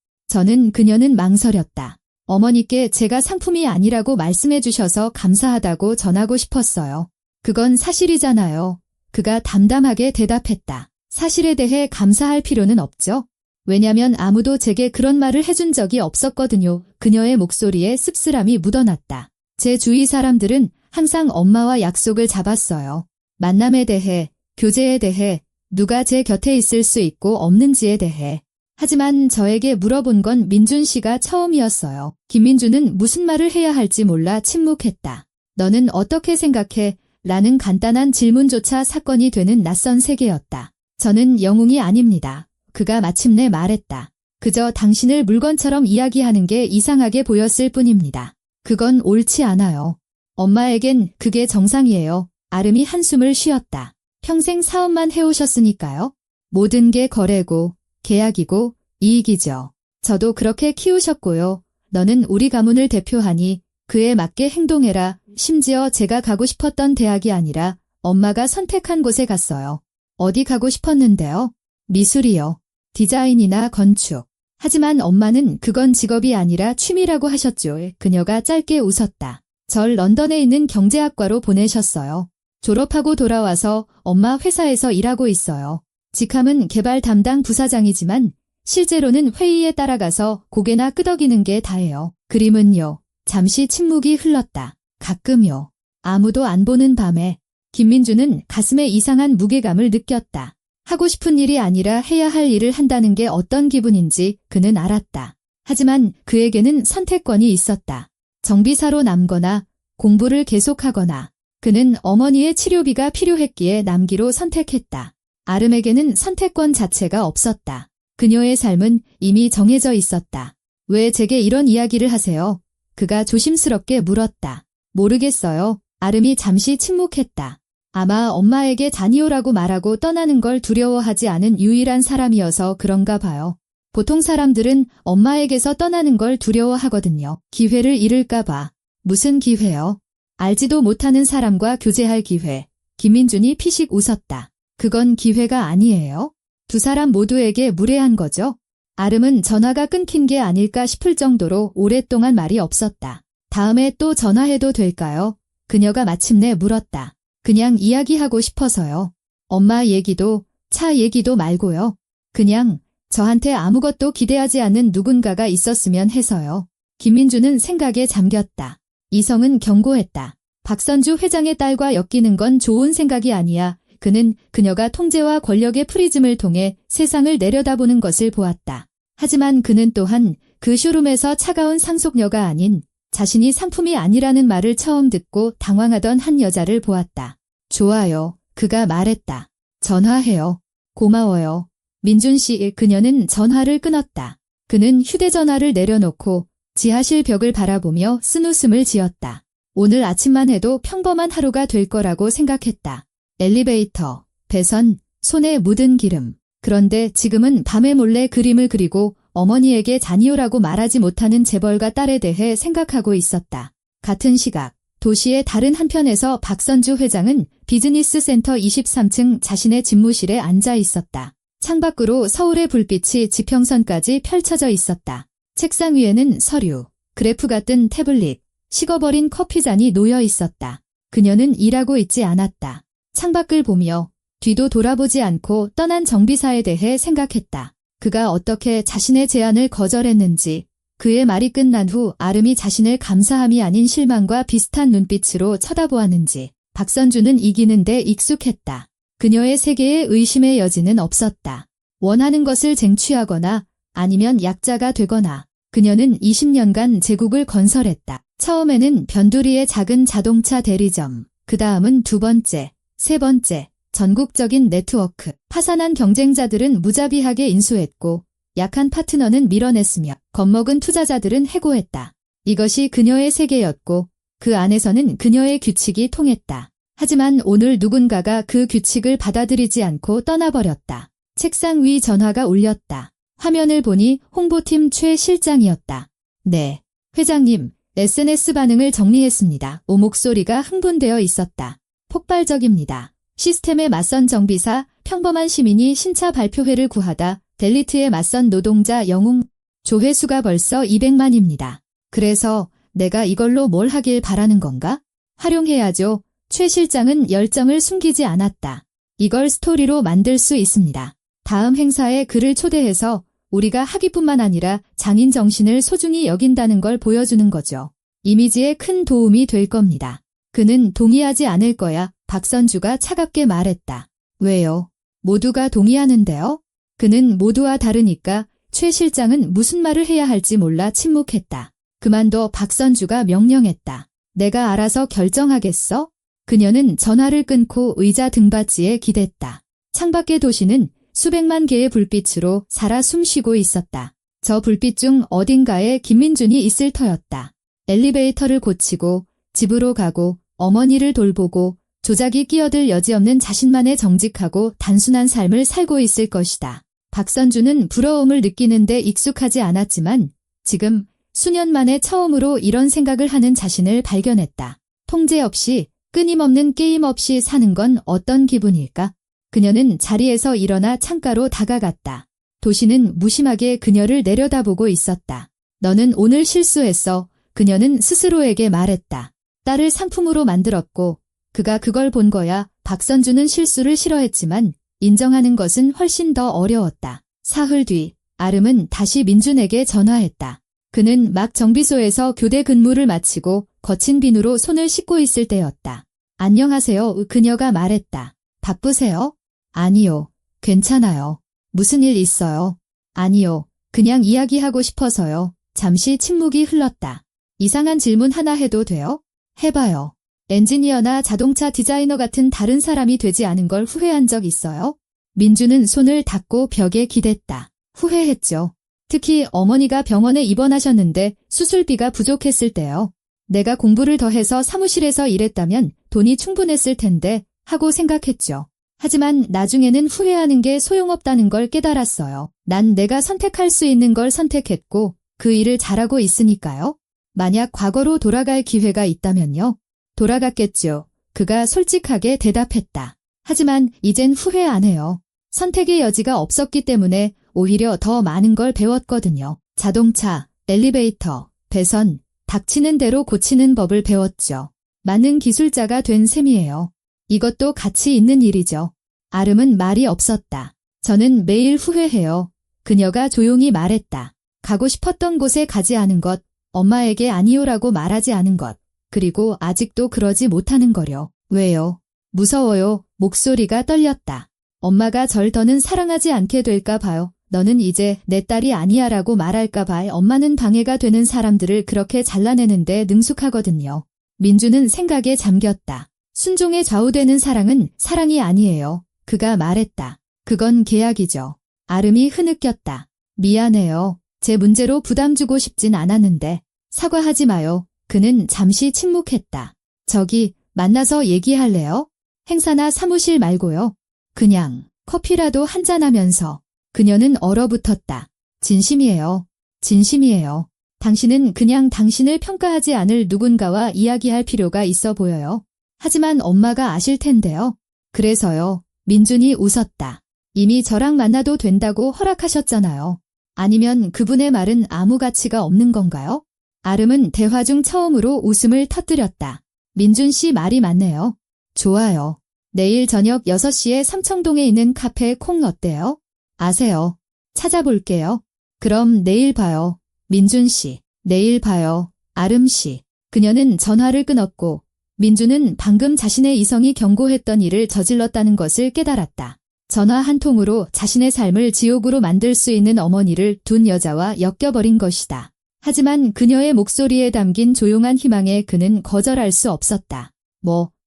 그녀는 망설였다. 어머니께 제가 상품이 아니라고 말씀해 주셔서 감사하다고 전하고 싶었어요. 그건 사실이잖아요. 그가 담담하게 대답했다. 사실에 대해 감사할 필요는 없죠. 왜냐면 아무도 제게 그런 말을 해준 적이 없었거든요. 그녀의 목소리에 씁쓸함이 묻어났다. 제 주위 사람들은 항상 엄마와 약속을 잡았어요. 만남에 대해, 교제에 대해, 누가 제 곁에 있을 수 있고 없는지에 대해. 하지만 저에게 물어본 건 민준 씨가 처음이었어요. 김민준은 무슨 말을 해야 할지 몰라 침묵했다. 너는 어떻게 생각해? 라는 간단한 질문조차 사건이 되는 낯선 세계였다. 저는 영웅이 아닙니다. 그가 마침내 말했다. 그저 당신을 물건처럼 이야기하는 게 이상하게 보였을 뿐입니다. 그건 옳지 않아요. 엄마에겐 그게 정상이에요. 아름이 한숨을 쉬었다. 평생 사업만 해오셨으니까요. 모든 게 거래고 계약이고 이익이죠. 저도 그렇게 키우셨고요. 너는 우리 가문을 대표하니 그에 맞게 행동해라. 심지어 제가 가고 싶었던 대학이 아니라 엄마가 선택한 곳에 갔어요. 어디 가고 싶었는데요? 미술이요. 디자인이나 건축. 하지만 엄마는 그건 직업이 아니라 취미라고 하셨죠. 그녀가 짧게 웃었다. 절 런던에 있는 경제학과로 보내셨어요. 졸업하고 돌아와서 엄마 회사에서 일하고 있어요. 직함은 개발 담당 부사장이지만 실제로는 회의에 따라가서 고개나 끄덕이는 게 다예요. 그림은요. 잠시 침묵이 흘렀다. 가끔요. 아무도 안 보는 밤에. 김민준은 가슴에 이상한 무게감을 느꼈다. 하고 싶은 일이 아니라 해야 할 일을 한다는 게 어떤 기분인지 그는 알았다. 하지만 그에게는 선택권이 있었다. 정비사로 남거나 공부를 계속하거나. 그는 어머니의 치료비가 필요했기에 남기로 선택했다. 아름에게는 선택권 자체가 없었다. 그녀의 삶은 이미 정해져 있었다. 왜 제게 이런 이야기를 하세요? 그가 조심스럽게 물었다. 모르겠어요. 아름이 잠시 침묵했다. 아마 엄마에게 다니오라고 말하고 떠나는 걸 두려워하지 않은 유일한 사람이어서 그런가 봐요. 보통 사람들은 엄마에게서 떠나는 걸 두려워하거든요. 기회를 잃을까 봐. 무슨 기회요? 알지도 못하는 사람과 교제할 기회. 김민준이 피식 웃었다. 그건 기회가 아니에요. 두 사람 모두에게 무례한 거죠. 아름은 전화가 끊긴 게 아닐까 싶을 정도로 오랫동안 말이 없었다. 다음에 또 전화해도 될까요? 그녀가 마침내 물었다. 그냥 이야기하고 싶어서요. 엄마 얘기도, 차 얘기도 말고요. 그냥 저한테 아무것도 기대하지 않는 누군가가 있었으면 해서요. 김민주는 생각에 잠겼다. 이성은 경고했다. 박선주 회장의 딸과 엮이는 건 좋은 생각이 아니야. 그는 그녀가 통제와 권력의 프리즘을 통해 세상을 내려다보는 것을 보았다. 하지만 그는 또한 그 쇼룸에서 차가운 상속녀가 아닌 자신이 상품이 아니라는 말을 처음 듣고 당황하던 한 여자를 보았다. 좋아요. 그가 말했다. 전화해요. 고마워요. 민준 씨, 그녀는 전화를 끊었다. 그는 휴대전화를 내려놓고 지하실 벽을 바라보며 쓴웃음을 지었다. 오늘 아침만 해도 평범한 하루가 될 거라고 생각했다. 엘리베이터, 배선, 손에 묻은 기름. 그런데 지금은 밤에 몰래 그림을 그리고 어머니에게 자니오라고 말하지 못하는 재벌가 딸에 대해 생각하고 있었다. 같은 시각, 도시의 다른 한편에서 박선주 회장은 비즈니스 센터 23층 자신의 집무실에 앉아 있었다. 창밖으로 서울의 불빛이 지평선까지 펼쳐져 있었다. 책상 위에는 서류, 그래프 같은 태블릿, 식어버린 커피잔이 놓여 있었다. 그녀는 일하고 있지 않았다. 창밖을 보며 뒤도 돌아보지 않고 떠난 정비사에 대해 생각했다. 그가 어떻게 자신의 제안을 거절했는지, 그의 말이 끝난 후 아름이 자신을 감사함이 아닌 실망과 비슷한 눈빛으로 쳐다보았는지, 박선주는 이기는데 익숙했다. 그녀의 세계에 의심의 여지는 없었다. 원하는 것을 쟁취하거나 아니면 약자가 되거나. 그녀는 20년간 제국을 건설했다. 처음에는 변두리의 작은 자동차 대리점, 그 다음은 두 번째, 세 번째, 전국적인 네트워크. 파산한 경쟁자들은 무자비하게 인수했고 약한 파트너는 밀어냈으며 겁먹은 투자자들은 해고했다. 이것이 그녀의 세계였고 그 안에서는 그녀의 규칙이 통했다. 하지만 오늘 누군가가 그 규칙을 받아들이지 않고 떠나버렸다. 책상 위 전화가 울렸다. 화면을 보니 홍보팀 최 실장이었다. 네, 회장님, SNS 반응을 정리했습니다. 오 목소리가 흥분되어 있었다. 폭발적입니다. 시스템에 맞선 정비사, 평범한 시민이 신차 발표회를 구하다 델리트에 맞선 노동자 영웅. 조회수가 벌써 200만입니다. 그래서 내가 이걸로 뭘 하길 바라는 건가? 활용해야죠. 최 실장은 열정을 숨기지 않았다. 이걸 스토리로 만들 수 있습니다. 다음 행사에 그를 초대해서 우리가 하기뿐만 아니라 장인 정신을 소중히 여긴다는 걸 보여주는 거죠. 이미지에 큰 도움이 될 겁니다. 그는 동의하지 않을 거야. 박선주가 차갑게 말했다. 왜요? 모두가 동의하는데요? 그는 모두와 다르니까. 최 실장은 무슨 말을 해야 할지 몰라 침묵했다. 그만둬. 박선주가 명령했다. 내가 알아서 결정하겠어? 그녀는 전화를 끊고 의자 등받이에 기댔다. 창밖의 도시는 수백만 개의 불빛으로 살아 숨쉬고 있었다. 저 불빛 중 어딘가에 김민준이 있을 터였다. 엘리베이터를 고치고 집으로 가고 어머니를 돌보고 조작이 끼어들 여지없는 자신만의 정직하고 단순한 삶을 살고 있을 것이다. 박선주는 부러움을 느끼는데 익숙하지 않았지만 지금 수년 만에 처음으로 이런 생각을 하는 자신을 발견했다. 통제 없이 끊임없는 게임 없이 사는 건 어떤 기분일까? 그녀는 자리에서 일어나 창가로 다가갔다. 도시는 무심하게 그녀를 내려다보고 있었다. 너는 오늘 실수했어. 그녀는 스스로에게 말했다. 딸을 상품으로 만들었고 그가 그걸 본 거야. 박선주는 실수를 싫어했지만 인정하는 것은 훨씬 더 어려웠다. 사흘 뒤 아름은 다시 민준에게 전화했다. 그는 막 정비소에서 교대 근무를 마치고 거친 비누로 손을 씻고 있을 때였다. 안녕하세요. 그녀가 말했다. 바쁘세요? 아니요. 괜찮아요. 무슨 일 있어요? 아니요. 그냥 이야기하고 싶어서요. 잠시 침묵이 흘렀다. 이상한 질문 하나 해도 돼요? 해봐요. 엔지니어나 자동차 디자이너 같은 다른 사람이 되지 않은 걸 후회한 적 있어요? 민주는 손을 닫고 벽에 기댔다. 후회했죠. 특히 어머니가 병원에 입원하셨는데 수술비가 부족했을 때요. 내가 공부를 더 해서 사무실에서 일했다면 돈이 충분했을 텐데 하고 생각했죠. 하지만 나중에는 후회하는 게 소용없다는 걸 깨달았어요. 난 내가 선택할 수 있는 걸 선택했고 그 일을 잘하고 있으니까요. 만약 과거로 돌아갈 기회가 있다면요. 돌아갔겠죠. 그가 솔직하게 대답했다. 하지만 이젠 후회 안 해요. 선택의 여지가 없었기 때문에 오히려 더 많은 걸 배웠거든요. 자동차, 엘리베이터, 배선, 닥치는 대로 고치는 법을 배웠죠. 많은 기술자가 된 셈이에요. 이것도 가치 있는 일이죠. 아름은 말이 없었다. 저는 매일 후회해요. 그녀가 조용히 말했다. 가고 싶었던 곳에 가지 않은 것, 엄마에게 아니요라고 말하지 않은 것, 그리고 아직도 그러지 못하는 거요. 왜요? 무서워요. 목소리가 떨렸다. 엄마가 절 더는 사랑하지 않게 될까 봐요. 너는 이제 내 딸이 아니야 라고 말할까 봐. 엄마는 방해가 되는 사람들을 그렇게 잘라내는데 능숙하거든요. 민주는 생각에 잠겼다. 순종에 좌우되는 사랑은 사랑이 아니에요. 그가 말했다. 그건 계약이죠. 아름이 흐느꼈다. 미안해요. 제 문제로 부담 주고 싶진 않았는데. 사과하지 마요. 그는 잠시 침묵했다. 저기 만나서 얘기할래요? 행사나 사무실 말고요. 그냥 커피라도 한잔하면서. 그녀는 얼어붙었다. 진심이에요. 진심이에요. 당신은 그냥 당신을 평가하지 않을 누군가와 이야기할 필요가 있어 보여요. 하지만 엄마가 아실 텐데요. 그래서요. 민준이 웃었다. 이미 저랑 만나도 된다고 허락하셨잖아요. 아니면 그분의 말은 아무 가치가 없는 건가요? 아름은 대화 중 처음으로 웃음을 터뜨렸다. 민준 씨 말이 맞네요. 좋아요. 내일 저녁 6시에 삼청동에 있는 카페 콩 어때요? 아세요. 찾아볼게요. 그럼 내일 봐요. 민준 씨. 내일 봐요. 아름 씨. 그녀는 전화를 끊었고 민준은 방금 자신의 이성이 경고했던 일을 저질렀다는 것을 깨달았다. 전화 한 통으로 자신의 삶을 지옥으로 만들 수 있는 어머니를 둔 여자와 엮여버린 것이다. 하지만 그녀의 목소리에 담긴 조용한 희망에 그는 거절할 수 없었다.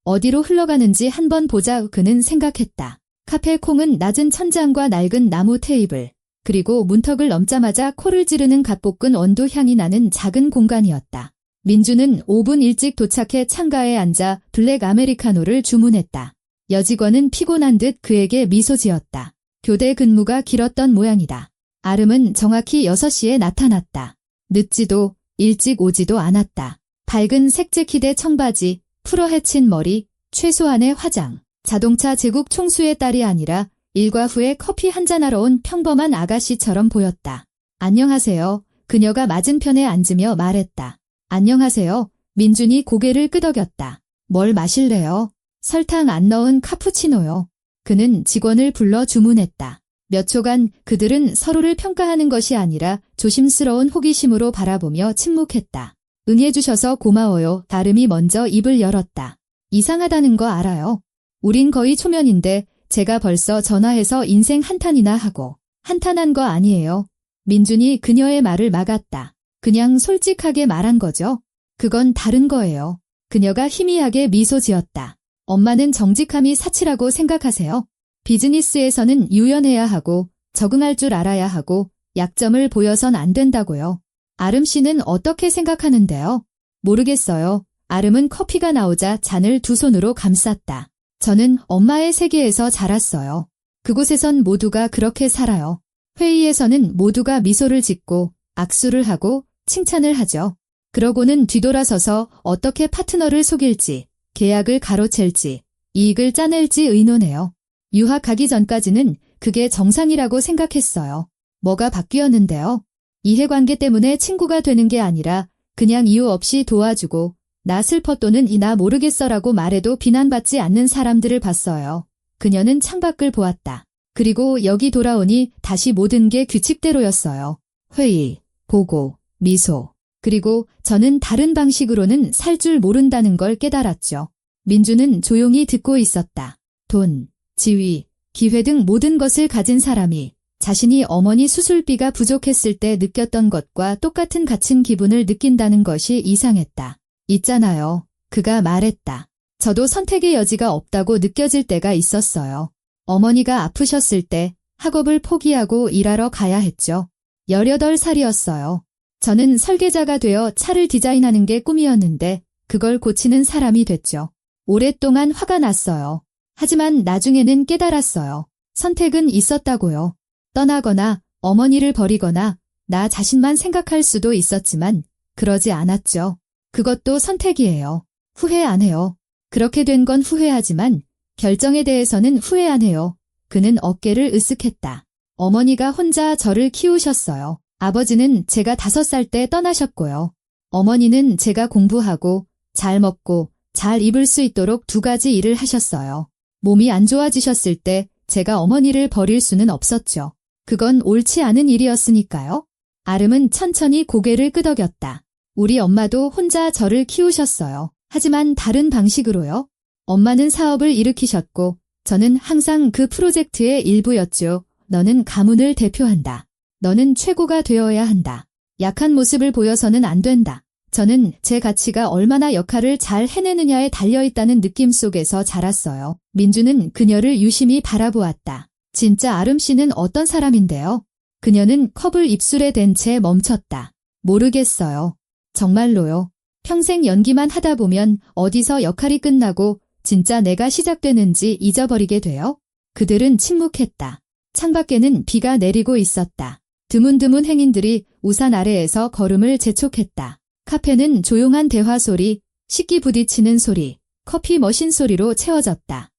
어디로 흘러가는지 한번 보자 그는 생각했다. 카페 콩은 낮은 천장과 낡은 나무 테이블, 그리고 문턱을 넘자마자 코를 찌르는 갓볶은 원두 향이 나는 작은 공간이었다. 민주는 5분 일찍 도착해 창가에 앉아 블랙 아메리카노를 주문했다. 여직원은 피곤한 듯 그에게 미소 지었다. 교대 근무가 길었던 모양이다. 아름은 정확히 6시에 나타났다. 늦지도 일찍 오지도 않았다. 밝은 색 재킷에 청바지, 풀어헤친 머리, 최소한의 화장. 자동차 제국 총수의 딸이 아니라 일과 후에 커피 한잔하러 온 평범한 아가씨처럼 보였다. 안녕하세요. 그녀가 맞은편에 앉으며 말했다. 안녕하세요. 민준이 고개를 끄덕였다. 뭘 마실래요? 설탕 안 넣은 카푸치노요. 그는 직원을 불러 주문했다. 몇 초간 그들은 서로를 평가하는 것이 아니라 조심스러운 호기심으로 바라보며 침묵했다. 응해주셔서 고마워요. 아름이 먼저 입을 열었다. 이상하다는 거 알아요. 우린 거의 초면인데 제가 벌써 전화해서 인생 한탄이나 하고. 한탄한 거 아니에요. 민준이 그녀의 말을 막았다. 그냥 솔직하게 말한 거죠. 그건 다른 거예요. 그녀가 희미하게 미소 지었다. 엄마는 정직함이 사치라고 생각하세요? 비즈니스에서는 유연해야 하고 적응할 줄 알아야 하고 약점을 보여선 안 된다고요. 아름 씨는 어떻게 생각하는데요? 모르겠어요. 아름은 커피가 나오자 잔을 두 손으로 감쌌다. 저는 엄마의 세계에서 자랐어요. 그곳에선 모두가 그렇게 살아요. 회의에서는 모두가 미소를 짓고 악수를 하고 칭찬을 하죠. 그러고는 뒤돌아서서 어떻게 파트너를 속일지, 계약을 가로챌지, 이익을 짜낼지 의논해요. 유학 가기 전까지는 그게 정상이라고 생각했어요. 뭐가 바뀌었는데요? 이해관계 때문에 친구가 되는 게 아니라 그냥 이유 없이 도와주고 나 슬퍼 또는 나 모르겠어라고 말해도 비난받지 않는 사람들을 봤어요. 그녀는 창밖을 보았다. 그리고 여기 돌아오니 다시 모든 게 규칙대로였어요. 회의, 보고, 미소. 그리고 저는 다른 방식으로는 살 줄 모른다는 걸 깨달았죠. 민주는 조용히 듣고 있었다. 돈, 지위, 기회 등 모든 것을 가진 사람이 자신이 어머니 수술비가 부족했을 때 느꼈던 것과 똑같은 갇힌 기분을 느낀다는 것이 이상했다. 있잖아요. 그가 말했다. 저도 선택의 여지가 없다고 느껴질 때가 있었어요. 어머니가 아프셨을 때 학업을 포기하고 일하러 가야 했죠. 18살이었어요. 저는 설계자가 되어 차를 디자인하는 게 꿈이었는데 그걸 고치는 사람이 됐죠. 오랫동안 화가 났어요. 하지만 나중에는 깨달았어요. 선택은 있었다고요. 떠나거나 어머니를 버리거나 나 자신만 생각할 수도 있었지만 그러지 않았죠. 그것도 선택이에요. 후회 안 해요. 그렇게 된 건 후회하지만 결정에 대해서는 후회 안 해요. 그는 어깨를 으쓱했다. 어머니가 혼자 저를 키우셨어요. 아버지는 제가 5살 때 떠나셨고요. 어머니는 제가 공부하고 잘 먹고 잘 입을 수 있도록 2가지 일을 하셨어요. 몸이 안 좋아지셨을 때 제가 어머니를 버릴 수는 없었죠. 그건 옳지 않은 일이었으니까요. 아름은 천천히 고개를 끄덕였다. 우리 엄마도 혼자 저를 키우셨어요. 하지만 다른 방식으로요. 엄마는 사업을 일으키셨고 저는 항상 그 프로젝트의 일부였죠. 너는 가문을 대표한다. 너는 최고가 되어야 한다. 약한 모습을 보여서는 안 된다. 저는 제 가치가 얼마나 역할을 잘 해내느냐에 달려있다는 느낌 속에서 자랐어요. 민주는 그녀를 유심히 바라보았다. 진짜 아름 씨는 어떤 사람인데요? 그녀는 컵을 입술에 댄 채 멈췄다. 모르겠어요. 정말로요. 평생 연기만 하다 보면 어디서 역할이 끝나고 진짜 내가 시작되는지 잊어버리게 돼요? 그들은 침묵했다. 창밖에는 비가 내리고 있었다. 드문드문 행인들이 우산 아래에서 걸음을 재촉했다. 카페는 조용한 대화 소리, 식기 부딪히는 소리, 커피 머신 소리로 채워졌다.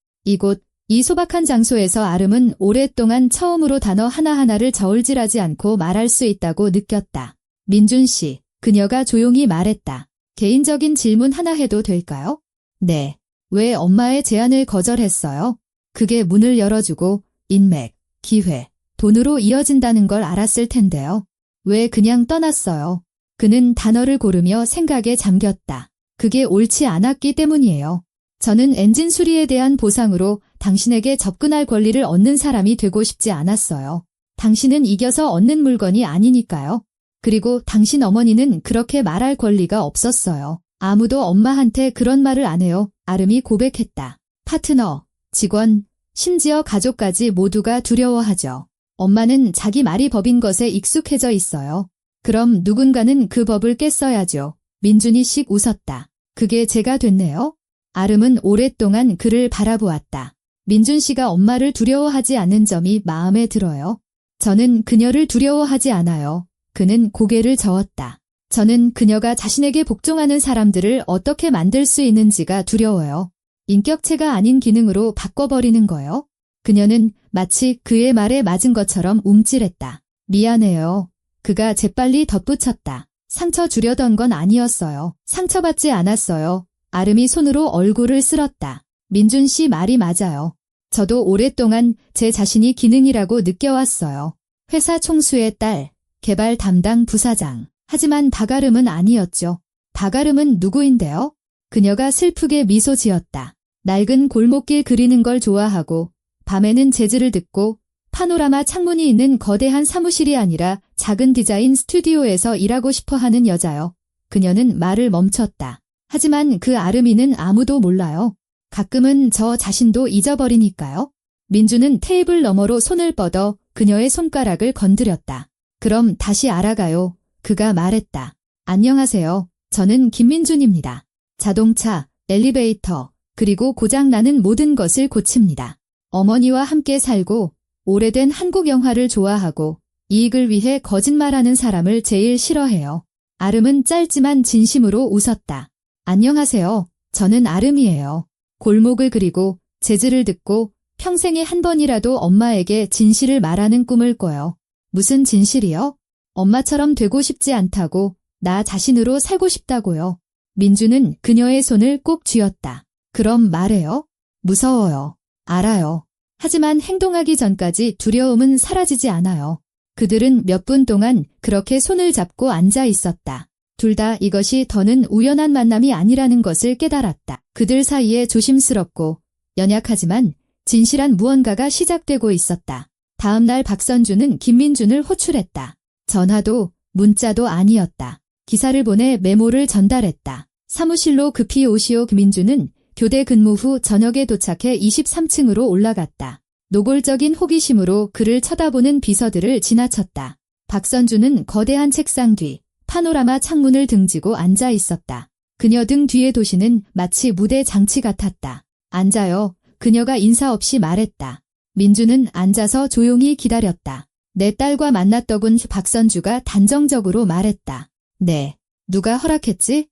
이 소박한 장소에서 아름은 오랫동안 처음으로 단어 하나하나를 저울질하지 않고 말할 수 있다고 느꼈다. 민준 씨, 그녀가 조용히 말했다. 개인적인 질문 하나 해도 될까요? 네. 왜 엄마의 제안을 거절했어요? 그게 문을 열어주고 인맥, 기회, 돈으로 이어진다는 걸 알았을 텐데요. 왜 그냥 떠났어요? 그는 단어를 고르며 생각에 잠겼다. 그게 옳지 않았기 때문이에요. 저는 엔진 수리에 대한 보상으로 당신에게 접근할 권리를 얻는 사람이 되고 싶지 않았어요. 당신은 이겨서 얻는 물건이 아니니까요. 그리고 당신 어머니는 그렇게 말할 권리가 없었어요. 아무도 엄마한테 그런 말을 안 해요. 아름이 고백했다. 파트너, 직원, 심지어 가족까지 모두가 두려워하죠. 엄마는 자기 말이 법인 것에 익숙해져 있어요. 그럼 누군가는 그 법을 깼어야죠. 민준이 씩 웃었다. 그게 제가 됐네요. 아름은 오랫동안 그를 바라보았다. 민준 씨가 엄마를 두려워하지 않는 점이 마음에 들어요. 저는 그녀를 두려워하지 않아요. 그는 고개를 저었다. 저는 그녀가 자신에게 복종하는 사람들을 어떻게 만들 수 있는지가 두려워요. 인격체가 아닌 기능으로 바꿔버리는 거요. 그녀는 마치 그의 말에 맞은 것처럼 움찔했다. 미안해요. 그가 재빨리 덧붙였다. 상처 주려던 건 아니었어요. 상처받지 않았어요. 아름이 손으로 얼굴을 쓸었다. 민준 씨 말이 맞아요. 저도 오랫동안 제 자신이 기능이라고 느껴왔어요. 회사 총수의 딸, 개발 담당 부사장. 하지만 박아름은 아니었죠. 박아름은 누구인데요? 그녀가 슬프게 미소 지었다. 낡은 골목길 그리는 걸 좋아하고 밤에는 재즈를 듣고 파노라마 창문이 있는 거대한 사무실이 아니라 작은 디자인 스튜디오에서 일하고 싶어 하는 여자요. 그녀는 말을 멈췄다. 하지만 그 아름이는 아무도 몰라요. 가끔은 저 자신도 잊어버리니까요. 민주는 테이블 너머로 손을 뻗어 그녀의 손가락을 건드렸다. 그럼 다시 알아가요. 그가 말했다. 안녕하세요. 저는 김민준입니다. 자동차, 엘리베이터, 그리고 고장나는 모든 것을 고칩니다. 어머니와 함께 살고 오래된 한국 영화를 좋아하고 이익을 위해 거짓말하는 사람을 제일 싫어해요. 아름은 짧지만 진심으로 웃었다. 안녕하세요. 저는 아름이에요. 골목을 그리고 재즈를 듣고 평생에 한 번이라도 엄마에게 진실을 말하는 꿈을 꿔요. 무슨 진실이요? 엄마처럼 되고 싶지 않다고, 나 자신으로 살고 싶다고요. 민주는 그녀의 손을 꼭 쥐었다. 그럼 말해요. 무서워요. 알아요. 하지만 행동하기 전까지 두려움은 사라지지 않아요. 그들은 몇 분 동안 그렇게 손을 잡고 앉아 있었다. 둘 다 이것이 더는 우연한 만남이 아니라는 것을 깨달았다. 그들 사이에 조심스럽고 연약하지만 진실한 무언가가 시작되고 있었다. 다음 날 박선주는 김민준을 호출했다. 전화도 문자도 아니었다. 기사를 보내 메모를 전달했다. 사무실로 급히 오시오. 김민준은 교대 근무 후 저녁에 도착해 23층으로 올라갔다. 노골적인 호기심으로 그를 쳐다보는 비서들을 지나쳤다. 박선주는 거대한 책상 뒤 파노라마 창문을 등지고 앉아 있었다. 그녀 등 뒤의 도시는 마치 무대 장치 같았다. 앉아요. 그녀가 인사 없이 말했다. 민주는 앉아서 조용히 기다렸다. 내 딸과 만났더군. 박선주가 단정적으로 말했다. 네. 누가 허락했지?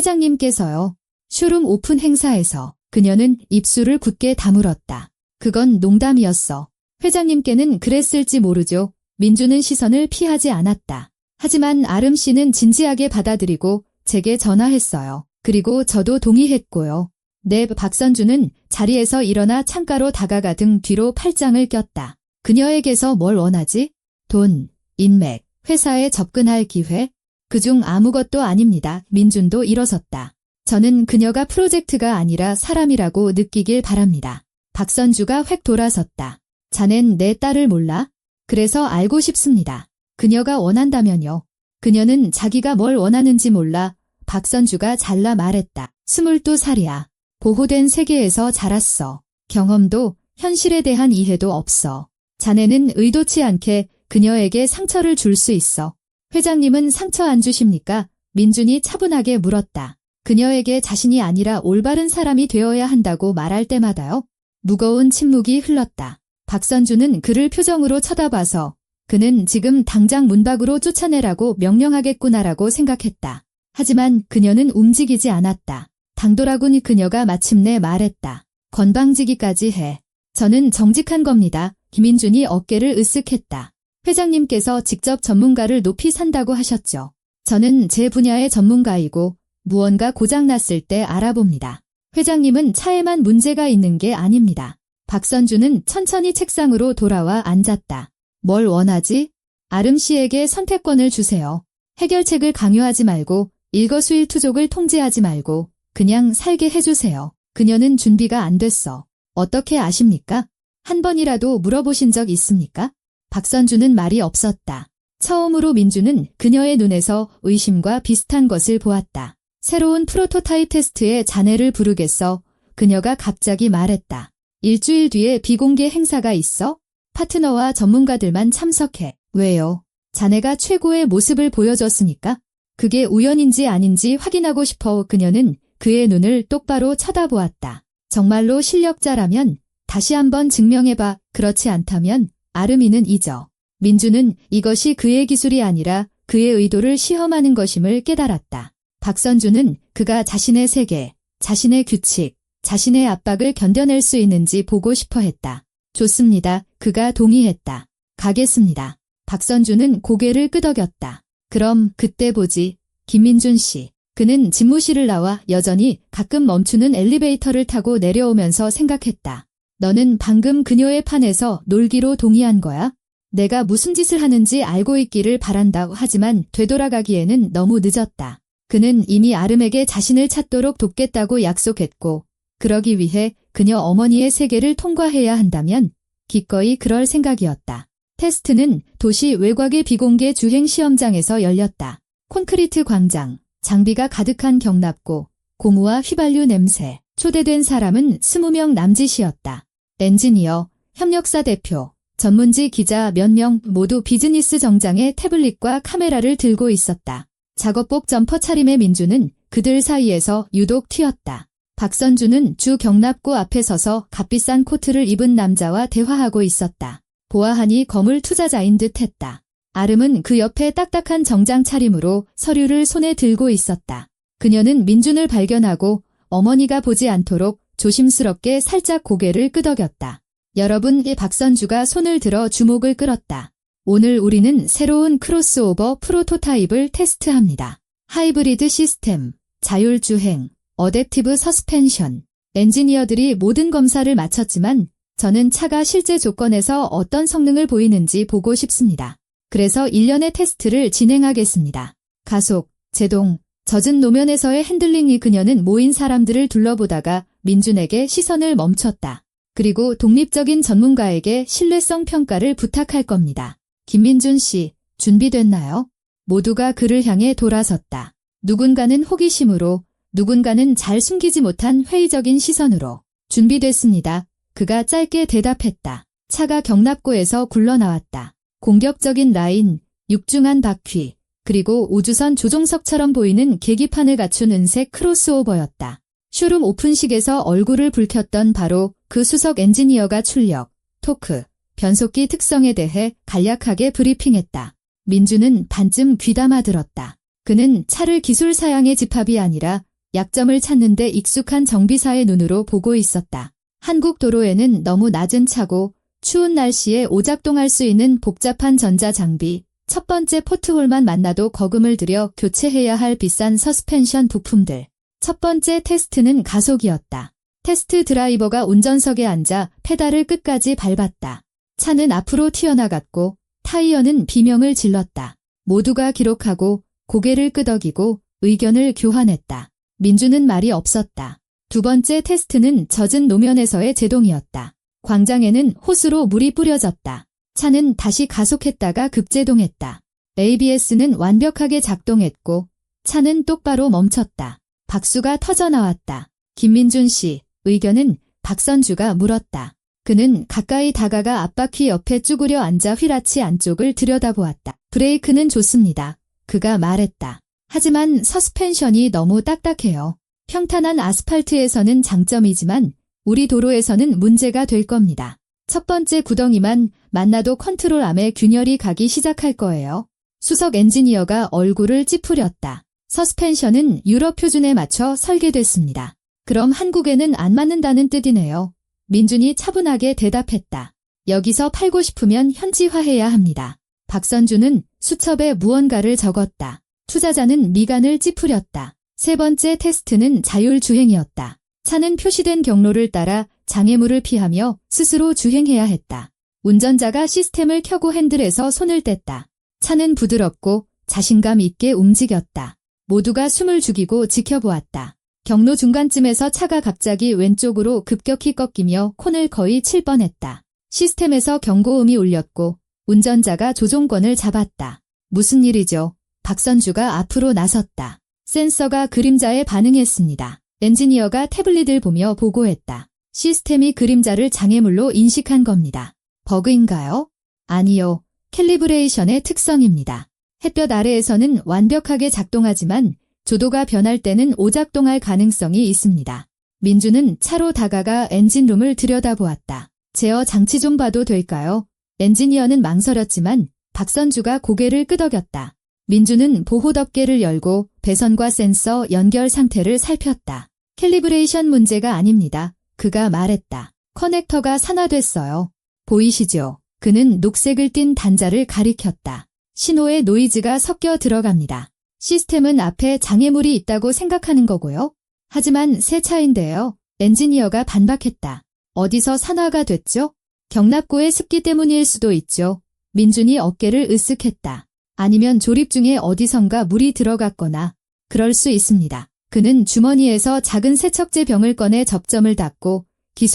회장님께서요. 쇼룸 오픈 행사에서. 그녀는 입술을 굳게 다물었다. 그건 농담이었어. 회장님께는 그랬을지 모르죠. 민주는 시선을 피하지 않았다. 하지만 아름 씨는 진지하게 받아들이고 제게 전화했어요. 그리고 저도 동의했고요. 네. 박선주는 자리에서 일어나 창가로 다가가 등 뒤로 팔짱을 꼈다. 그녀에게서 뭘 원하지? 돈, 인맥, 회사에 접근할 기회? 그중 아무것도 아닙니다. 민준도 일어섰다. 저는 그녀가 프로젝트가 아니라 사람이라고 느끼길 바랍니다. 박선주가 획 돌아섰다. 자넨 내 딸을 몰라? 그래서 알고 싶습니다. 그녀가 원한다면요. 그녀는 자기가 뭘 원하는지 몰라. 박선주가 잘라 말했다. 22살이야. 보호된 세계에서 자랐어. 경험도 현실에 대한 이해도 없어. 자네는 의도치 않게 그녀에게 상처를 줄 수 있어. 회장님은 상처 안 주십니까? 민준이 차분하게 물었다. 그녀에게 자신이 아니라 올바른 사람이 되어야 한다고 말할 때마다요. 무거운 침묵이 흘렀다. 박선주는 그를 표정으로 쳐다봐서 그는 지금 당장 문 밖으로 쫓아내라고 명령하겠구나라고 생각했다. 하지만 그녀는 움직이지 않았다. 당돌하군. 그녀가 마침내 말했다. 건방지기까지 해. 저는 정직한 겁니다. 김민준이 어깨를 으쓱했다. 회장님께서 직접 전문가를 높이 산다고 하셨죠. 저는 제 분야의 전문가이고 무언가 고장났을 때 알아봅니다. 회장님은 차에만 문제가 있는 게 아닙니다. 박선주는 천천히 책상으로 돌아와 앉았다. 뭘 원하지? 아름 씨에게 선택권을 주세요. 해결책을 강요하지 말고 일거수일투족을 통제하지 말고 그냥 살게 해주세요. 그녀는 준비가 안 됐어. 어떻게 아십니까? 한 번이라도 물어보신 적 있습니까? 박선주는 말이 없었다. 처음으로 민주는 그녀의 눈에서 의심과 비슷한 것을 보았다. 새로운 프로토타입 테스트에 자네를 부르겠어. 그녀가 갑자기 말했다. 일주일 뒤에 비공개 행사가 있어? 파트너와 전문가들만 참석해. 왜요? 자네가 최고의 모습을 보여줬으니까? 그게 우연인지 아닌지 확인하고 싶어. 그녀는 그의 눈을 똑바로 쳐다보았다. 정말로 실력자라면 다시 한번 증명해봐. 그렇지 않다면 아름이는 잊어. 민주는 이것이 그의 기술이 아니라 그의 의도를 시험하는 것임을 깨달았다. 박선주는 그가 자신의 세계, 자신의 규칙, 자신의 압박을 견뎌낼 수 있는지 보고 싶어 했다. 좋습니다. 그가 동의했다. 가겠습니다. 박선주는 고개를 끄덕였다. 그럼 그때 보지. 김민준 씨. 그는 집무실을 나와 여전히 가끔 멈추는 엘리베이터를 타고 내려오면서 생각했다. 너는 방금 그녀의 판에서 놀기로 동의한 거야? 내가 무슨 짓을 하는지 알고 있기를 바란다. 하지만 되돌아가기에는 너무 늦었다. 그는 이미 아름에게 자신을 찾도록 돕겠다고 약속했고 그러기 위해 그녀 어머니의 세계를 통과해야 한다면 기꺼이 그럴 생각이었다. 테스트는 도시 외곽의 비공개 주행 시험장에서 열렸다. 콘크리트 광장, 장비가 가득한 경납고 고무와 휘발유 냄새. 초대된 사람은 20명 남짓이었다. 엔지니어, 협력사 대표, 전문지 기자 몇 명 모두 비즈니스 정장에 태블릿과 카메라를 들고 있었다. 작업복 점퍼 차림의 민주는 그들 사이에서 유독 튀었다. 박선주는 주 경납고 앞에 서서 값비싼 코트를 입은 남자와 대화하고 있었다. 보아하니 거물 투자자인 듯 했다. 아름은 그 옆에 딱딱한 정장 차림으로 서류를 손에 들고 있었다. 그녀는 민준을 발견하고 어머니가 보지 않도록 조심스럽게 살짝 고개를 끄덕였다. 여러분의 박선주가 손을 들어 주목을 끌었다. 오늘 우리는 새로운 크로스오버 프로토타입을 테스트합니다. 하이브리드 시스템, 자율주행, 어댑티브 서스펜션. 엔지니어들이 모든 검사를 마쳤지만 저는 차가 실제 조건에서 어떤 성능을 보이는지 보고 싶습니다. 그래서 일련의 테스트를 진행하겠습니다. 가속, 제동, 젖은 노면에서의 핸들링이 그녀는 모인 사람들을 둘러보다가 민준에게 시선을 멈췄다. 그리고 독립적인 전문가에게 신뢰성 평가를 부탁할 겁니다. 김민준 씨, 준비됐나요? 모두가 그를 향해 돌아섰다. 누군가는 호기심으로, 누군가는 잘 숨기지 못한 회의적인 시선으로. 준비됐습니다. 그가 짧게 대답했다. 차가 경납고에서 굴러나왔다. 공격적인 라인, 육중한 바퀴, 그리고 우주선 조종석처럼 보이는 계기판을 갖춘 은색 크로스오버였다. 쇼룸 오픈식에서 얼굴을 붉혔던 바로 그 수석 엔지니어가 출력, 토크, 변속기 특성에 대해 간략하게 브리핑했다. 민주는 반쯤 귀담아 들었다. 그는 차를 기술 사양의 집합이 아니라 약점을 찾는 데 익숙한 정비사의 눈으로 보고 있었다. 한국 도로에는 너무 낮은 차고 추운 날씨에 오작동할 수 있는 복잡한 전자장비, 첫 번째 포트홀만 만나도 거금을 들여 교체해야 할 비싼 서스펜션 부품들. 첫 번째 테스트는 가속이었다. 테스트 드라이버가 운전석에 앉아 페달을 끝까지 밟았다. 차는 앞으로 튀어나갔고 타이어는 비명을 질렀다. 모두가 기록하고 고개를 끄덕이고 의견을 교환했다. 민주는 말이 없었다. 두 번째 테스트는 젖은 노면에서의 제동이었다. 광장에는 호스로 물이 뿌려졌다. 차는 다시 가속했다가 급제동했다. ABS는 완벽하게 작동했고 차는 똑바로 멈췄다. 박수가 터져나왔다. 김민준 씨, 의견은? 박선주가 물었다. 그는 가까이 다가가 앞바퀴 옆에 쭈그려 앉아 휘라치 안쪽을 들여다보았다. 브레이크는 좋습니다. 그가 말했다. 하지만 서스펜션이 너무 딱딱해요. 평탄한 아스팔트에서는 장점이지만 우리 도로에서는 문제가 될 겁니다. 첫 번째 구덩이만 만나도 컨트롤암에 균열이 가기 시작할 거예요. 수석 엔지니어가 얼굴을 찌푸렸다. 서스펜션은 유럽 표준에 맞춰 설계됐습니다. 그럼 한국에는 안 맞는다는 뜻이네요. 민준이 차분하게 대답했다. 여기서 팔고 싶으면 현지화해야 합니다. 박선주는 수첩에 무언가를 적었다. 투자자는 미간을 찌푸렸다. 세 번째 테스트는 자율주행이었다. 차는 표시된 경로를 따라 장애물을 피하며 스스로 주행해야 했다. 운전자가 시스템을 켜고 핸들에서 손을 뗐다. 차는 부드럽고 자신감 있게 움직였다. 모두가 숨을 죽이고 지켜보았다. 경로 중간쯤에서 차가 갑자기 왼쪽으로 급격히 꺾이며 콘을 거의 칠 뻔했다. 시스템에서 경고음이 울렸고 운전자가 조종권을 잡았다. 무슨 일이죠? 박선주가 앞으로 나섰다. 센서가 그림자에 반응했습니다. 엔지니어가 태블릿을 보며 보고했다. 시스템이 그림자를 장애물로 인식한 겁니다. 버그인가요? 아니요. 캘리브레이션의 특성입니다. 햇볕 아래에서는 완벽하게 작동하지만 조도가 변할 때는 오작동할 가능성이 있습니다. 민주는 차로 다가가 엔진룸을 들여다보았다. 제어 장치 좀 봐도 될까요? 엔지니어는 망설였지만 박선주가 고개를 끄덕였다. 민주는 보호 덮개를 열고 배선과 센서 연결 상태를 살폈다. 캘리브레이션 문제가 아닙니다. 그가 말했다. 커넥터가 산화됐어요. 보이시죠? 그는 녹색을 띤 단자를 가리켰다. 신호에 노이즈가 섞여 들어갑니다. 시스템은 앞에 장애물이 있다고 생각하는 거고요. 하지만 새 차인데요. 엔지니어가 반박했다. 어디서 산화가 됐죠? 경납고의 습기 때문일 수도 있죠. 민준이 어깨를 으쓱했다. 아니면 조립 중에 어디선가 물이 들어갔거나 그럴 수 있습니다. 그는 주머니에서 작은 세척제 병을 꺼내 접점을 닫고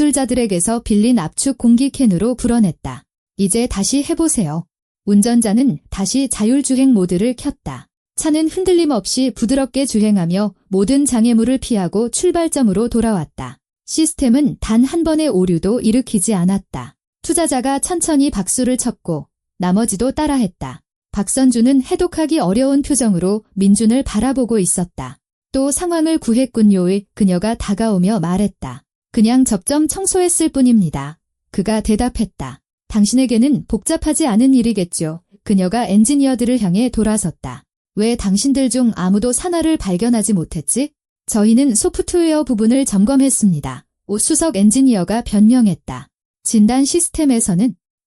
기술자들에게서 빌린 압축 공기캔으로 불어냈다. 이제 다시 해보세요. 운전자는 다시 자율주행 모드를 켰다. 차는 흔들림 없이 부드럽게 주행하며 모든 장애물을 피하고 출발점으로 돌아왔다. 시스템은 단 한 번의 오류도 일으키지 않았다. 투자자가 천천히 박수를 쳤고 나머지도 따라했다. 박선주는 해독하기 어려운 표정으로 민준을 바라보고 있었다. 또 상황을 구했군요의 그녀가 다가오며 말했다. 그냥 접점 청소했을 뿐입니다. 그가 대답했다. 당신에게는 복잡하지 않은 일이겠죠. 그녀가 엔지니어들을 향해 돌아섰다. 왜 당신들 중 아무도 산화를 발견하지 못했지? 저희는 소프트웨어 부분을 점검했습니다. 오수석 엔지니어가 변명했다.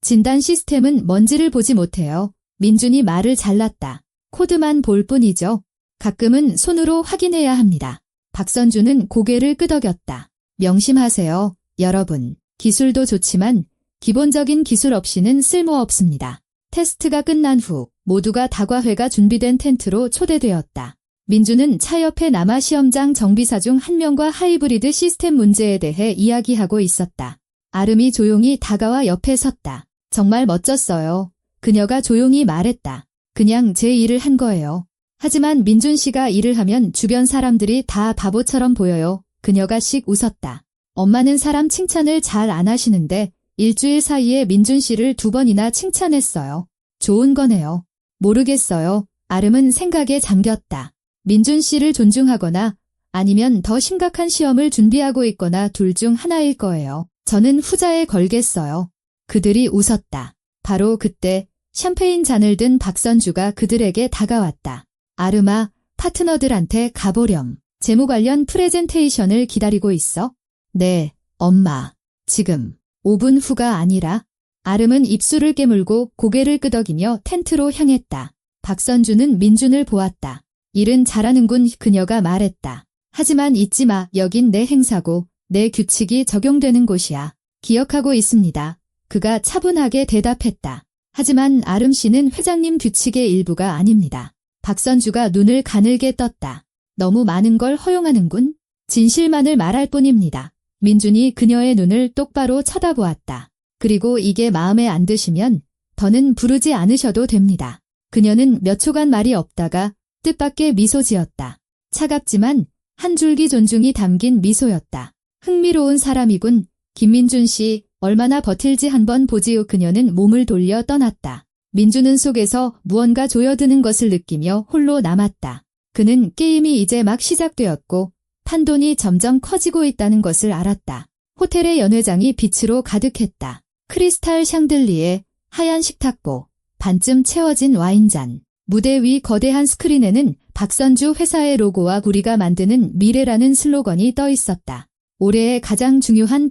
진단 시스템은 먼지를 보지 못해요. 민준이 말을 잘랐다. 코드만 볼 뿐이죠. 가끔은 손으로 확인해야 합니다. 박선주는 고개를 끄덕였다. 명심하세요, 여러분. 기술도 좋지만 기본적인 기술 없이는 쓸모없습니다. 테스트가 끝난 후 모두가 다과회가 준비된 텐트로 초대되었다. 민주는 차 옆에 남아 시험장 정비사 중 한 명과 하이브리드 시스템 문제에 대해 이야기하고 있었다. 아름이 조용히 다가와 옆에 섰다. 정말 멋졌어요. 그녀가 조용히 말했다. 그냥 제 일을 한 거예요. 하지만 민준 씨가 일을 하면 주변 사람들이 다 바보처럼 보여요. 그녀가 씩 웃었다. 엄마는 사람 칭찬을 잘 안 하시는데 일주일 사이에 민준 씨를 2번이나 칭찬했어요. 좋은 거네요. 모르겠어요. 아름은 생각에 잠겼다. 민준 씨를 존중하거나 아니면 더 심각한 시험을 준비하고 있거나 둘 중 하나일 거예요. 저는 후자에 걸겠어요. 그들이 웃었다. 바로 그때 샴페인 잔을 든 박선주가 그들에게 다가왔다. 아름아, 파트너들한테 가보렴. 재무 관련 프레젠테이션을 기다리고 있어? 네, 엄마. 지금 5분 후가 아니라. 아름은 입술을 깨물고 고개를 끄덕이며 텐트로 향했다. 박선주는 민준을 보았다. 일은 잘하는군, 그녀가 말했다. 하지만 잊지 마, 여긴 내 행사고 내 규칙이 적용되는 곳이야. 기억하고 있습니다. 그가 차분하게 대답했다. 하지만 아름 씨는 회장님 규칙의 일부가 아닙니다. 박선주가 눈을 가늘게 떴다. 너무 많은 걸 허용하는군. 진실만을 말할 뿐입니다. 민준이 그녀의 눈을 똑바로 쳐다보았다. 그리고 이게 마음에 안 드시면 더는 부르지 않으셔도 됩니다. 그녀는 몇 초간 말이 없다가 뜻밖의 미소 지었다. 차갑지만 한 줄기 존중이 담긴 미소였다. 흥미로운 사람이군. 김민준 씨, 얼마나 버틸지 한번 보지요. 그녀는 몸을 돌려 떠났다. 민준은 속에서 무언가 조여드는 것을 느끼며 홀로 남았다. 그는 게임이 이제 막 시작되었고 판돈이 점점 커지고 있다는 것을 알았다. 호텔의 연회장이 빛으로 가득했다. 크리스탈 샹들리에, 하얀 식탁보, 반쯤 채워진 와인잔. 무대 위 거대한 스크린에는 박선주 회사의 로고와 우리가 만드는 미래라는 슬로건이 떠 있었다. 올해의 가장 중요한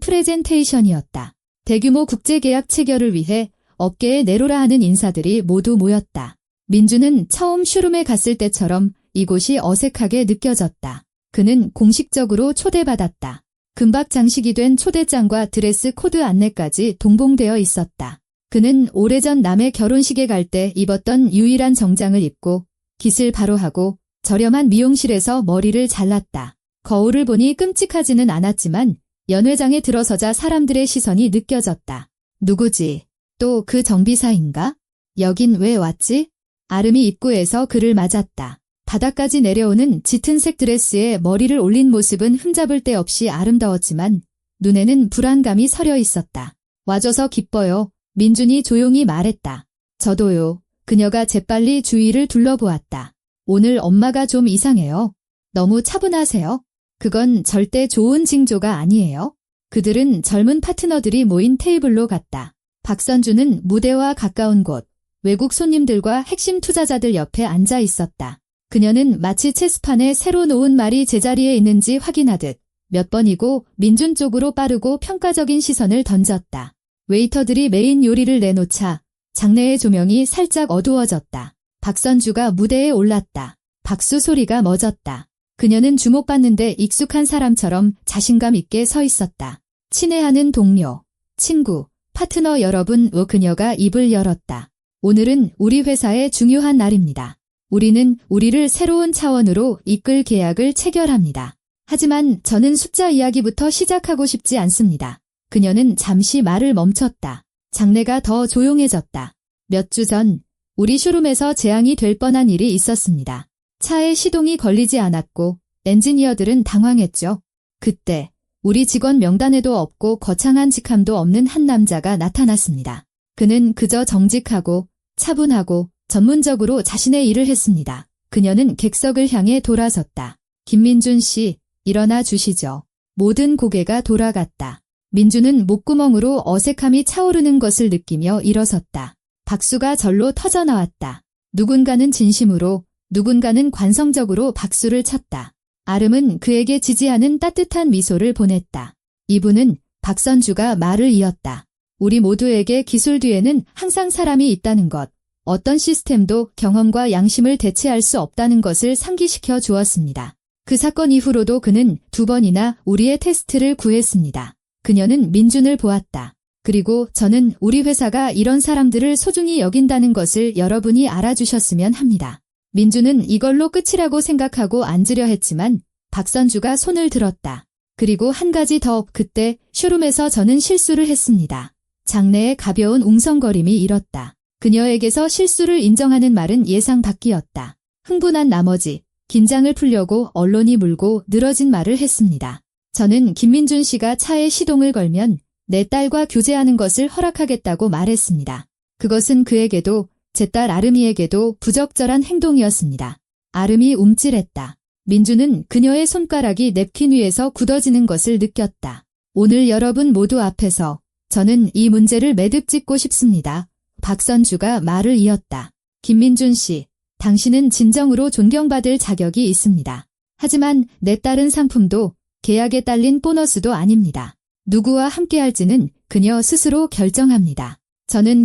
프레젠테이션이었다. 대규모 국제계약 체결을 위해 업계에 내로라 하는 인사들이 모두 모였다. 민주는 처음 슈룸에 갔을 때처럼 이곳이 어색하게 느껴졌다. 그는 공식적으로 초대받았다. 금박 장식이 된 초대장과 드레스 코드 안내까지 동봉되어 있었다. 그는 오래전 남의 결혼식에 갈 때 입었던 유일한 정장을 입고 깃을 바로 하고 저렴한 미용실에서 머리를 잘랐다. 거울을 보니 끔찍하지는 않았지만 연회장에 들어서자 사람들의 시선이 느껴졌다. 누구지? 또 그 정비사인가? 여긴 왜 왔지? 아름이 입구에서 그를 맞았다. 바닥까지 내려오는 짙은색 드레스에 머리를 올린 모습은 흠잡을 데 없이 아름다웠지만 눈에는 불안감이 서려 있었다. 와줘서 기뻐요. 민준이 조용히 말했다. 저도요. 그녀가 재빨리 주위를 둘러보았다. 오늘 엄마가 좀 이상해요. 너무 차분하세요. 그건 절대 좋은 징조가 아니에요. 그들은 젊은 파트너들이 모인 테이블로 갔다. 박선주는 무대와 가까운 곳, 외국 손님들과 핵심 투자자들 옆에 앉아 있었다. 그녀는 마치 체스판에 새로 놓은 말이 제자리에 있는지 확인하듯 몇 번이고 민준 쪽으로 빠르고 평가적인 시선을 던졌다. 웨이터들이 메인 요리를 내놓자 장내의 조명이 살짝 어두워졌다. 박선주가 무대에 올랐다. 박수 소리가 멎었다. 그녀는 주목받는데 익숙한 사람처럼 자신감 있게 서 있었다. 친애하는 동료, 친구, 파트너 여러분, 그녀가 입을 열었다. 오늘은 우리 회사의 중요한 날입니다. 우리는 우리를 새로운 차원으로 이끌 계약을 체결합니다. 하지만 저는 숫자 이야기부터 시작하고 싶지 않습니다. 그녀는 잠시 말을 멈췄다. 장내가 더 조용해졌다. 몇 주 전 우리 쇼룸에서 재앙이 될 뻔한 일이 있었습니다. 차에 시동이 걸리지 않았고 엔지니어들은 당황했죠. 그때 우리 직원 명단에도 없고 거창한 직함도 없는 한 남자가 나타났습니다. 그는 그저 정직하고 차분하고 전문적으로 자신의 일을 했습니다. 그녀는 객석을 향해 돌아섰다. 김민준 씨, 일어나 주시죠. 모든 고개가 돌아갔다. 민준은 목구멍으로 어색함이 차오르는 것을 느끼며 일어섰다. 박수가 절로 터져나왔다. 누군가는 진심으로, 누군가는 관성적으로 박수를 쳤다. 아름은 그에게 지지하는 따뜻한 미소를 보냈다. 이분은 박선주가 말을 이었다. 우리 모두에게 기술 뒤에는 항상 사람이 있다는 것, 어떤 시스템도 경험과 양심을 대체할 수 없다는 것을 상기시켜 주었습니다. 그 사건 이후로도 그는 2번이나 우리의 테스트를 구했습니다. 그녀는 민준을 보았다. 그리고 저는 우리 회사가 이런 사람들을 소중히 여긴다는 것을 여러분이 알아주셨으면 합니다. 민준은 이걸로 끝이라고 생각하고 앉으려 했지만 박선주가 손을 들었다. 그리고 한 가지 더, 그때 쇼룸에서 저는 실수를 했습니다. 장내에 가벼운 웅성거림이 일었다. 그녀에게서 실수를 인정하는 말은 예상 밖이었다. 흥분한 나머지 긴장을 풀려고 언론이 물고 늘어진 말을 했습니다. 저는 김민준 씨가 차에 시동을 걸면 내 딸과 교제하는 것을 허락하겠다고 말했습니다. 그것은 그에게도 제 딸 아름이에게도 부적절한 행동이었습니다. 아름이 움찔했다. 민준은 그녀의 손가락이 냅킨 위에서 굳어지는 것을 느꼈다. 오늘 여러분 모두 앞에서 저는 이 문제를 매듭 짓고 싶습니다. 박선주가 말을 이었다. 김민준 씨, 당신은 진정으로 존경받을 자격이 있습니다. 하지만 내 딸은 상품도 계약에 딸린 보너스도 아닙니다. 누구와 함께할지는 그녀 스스로 결정합니다.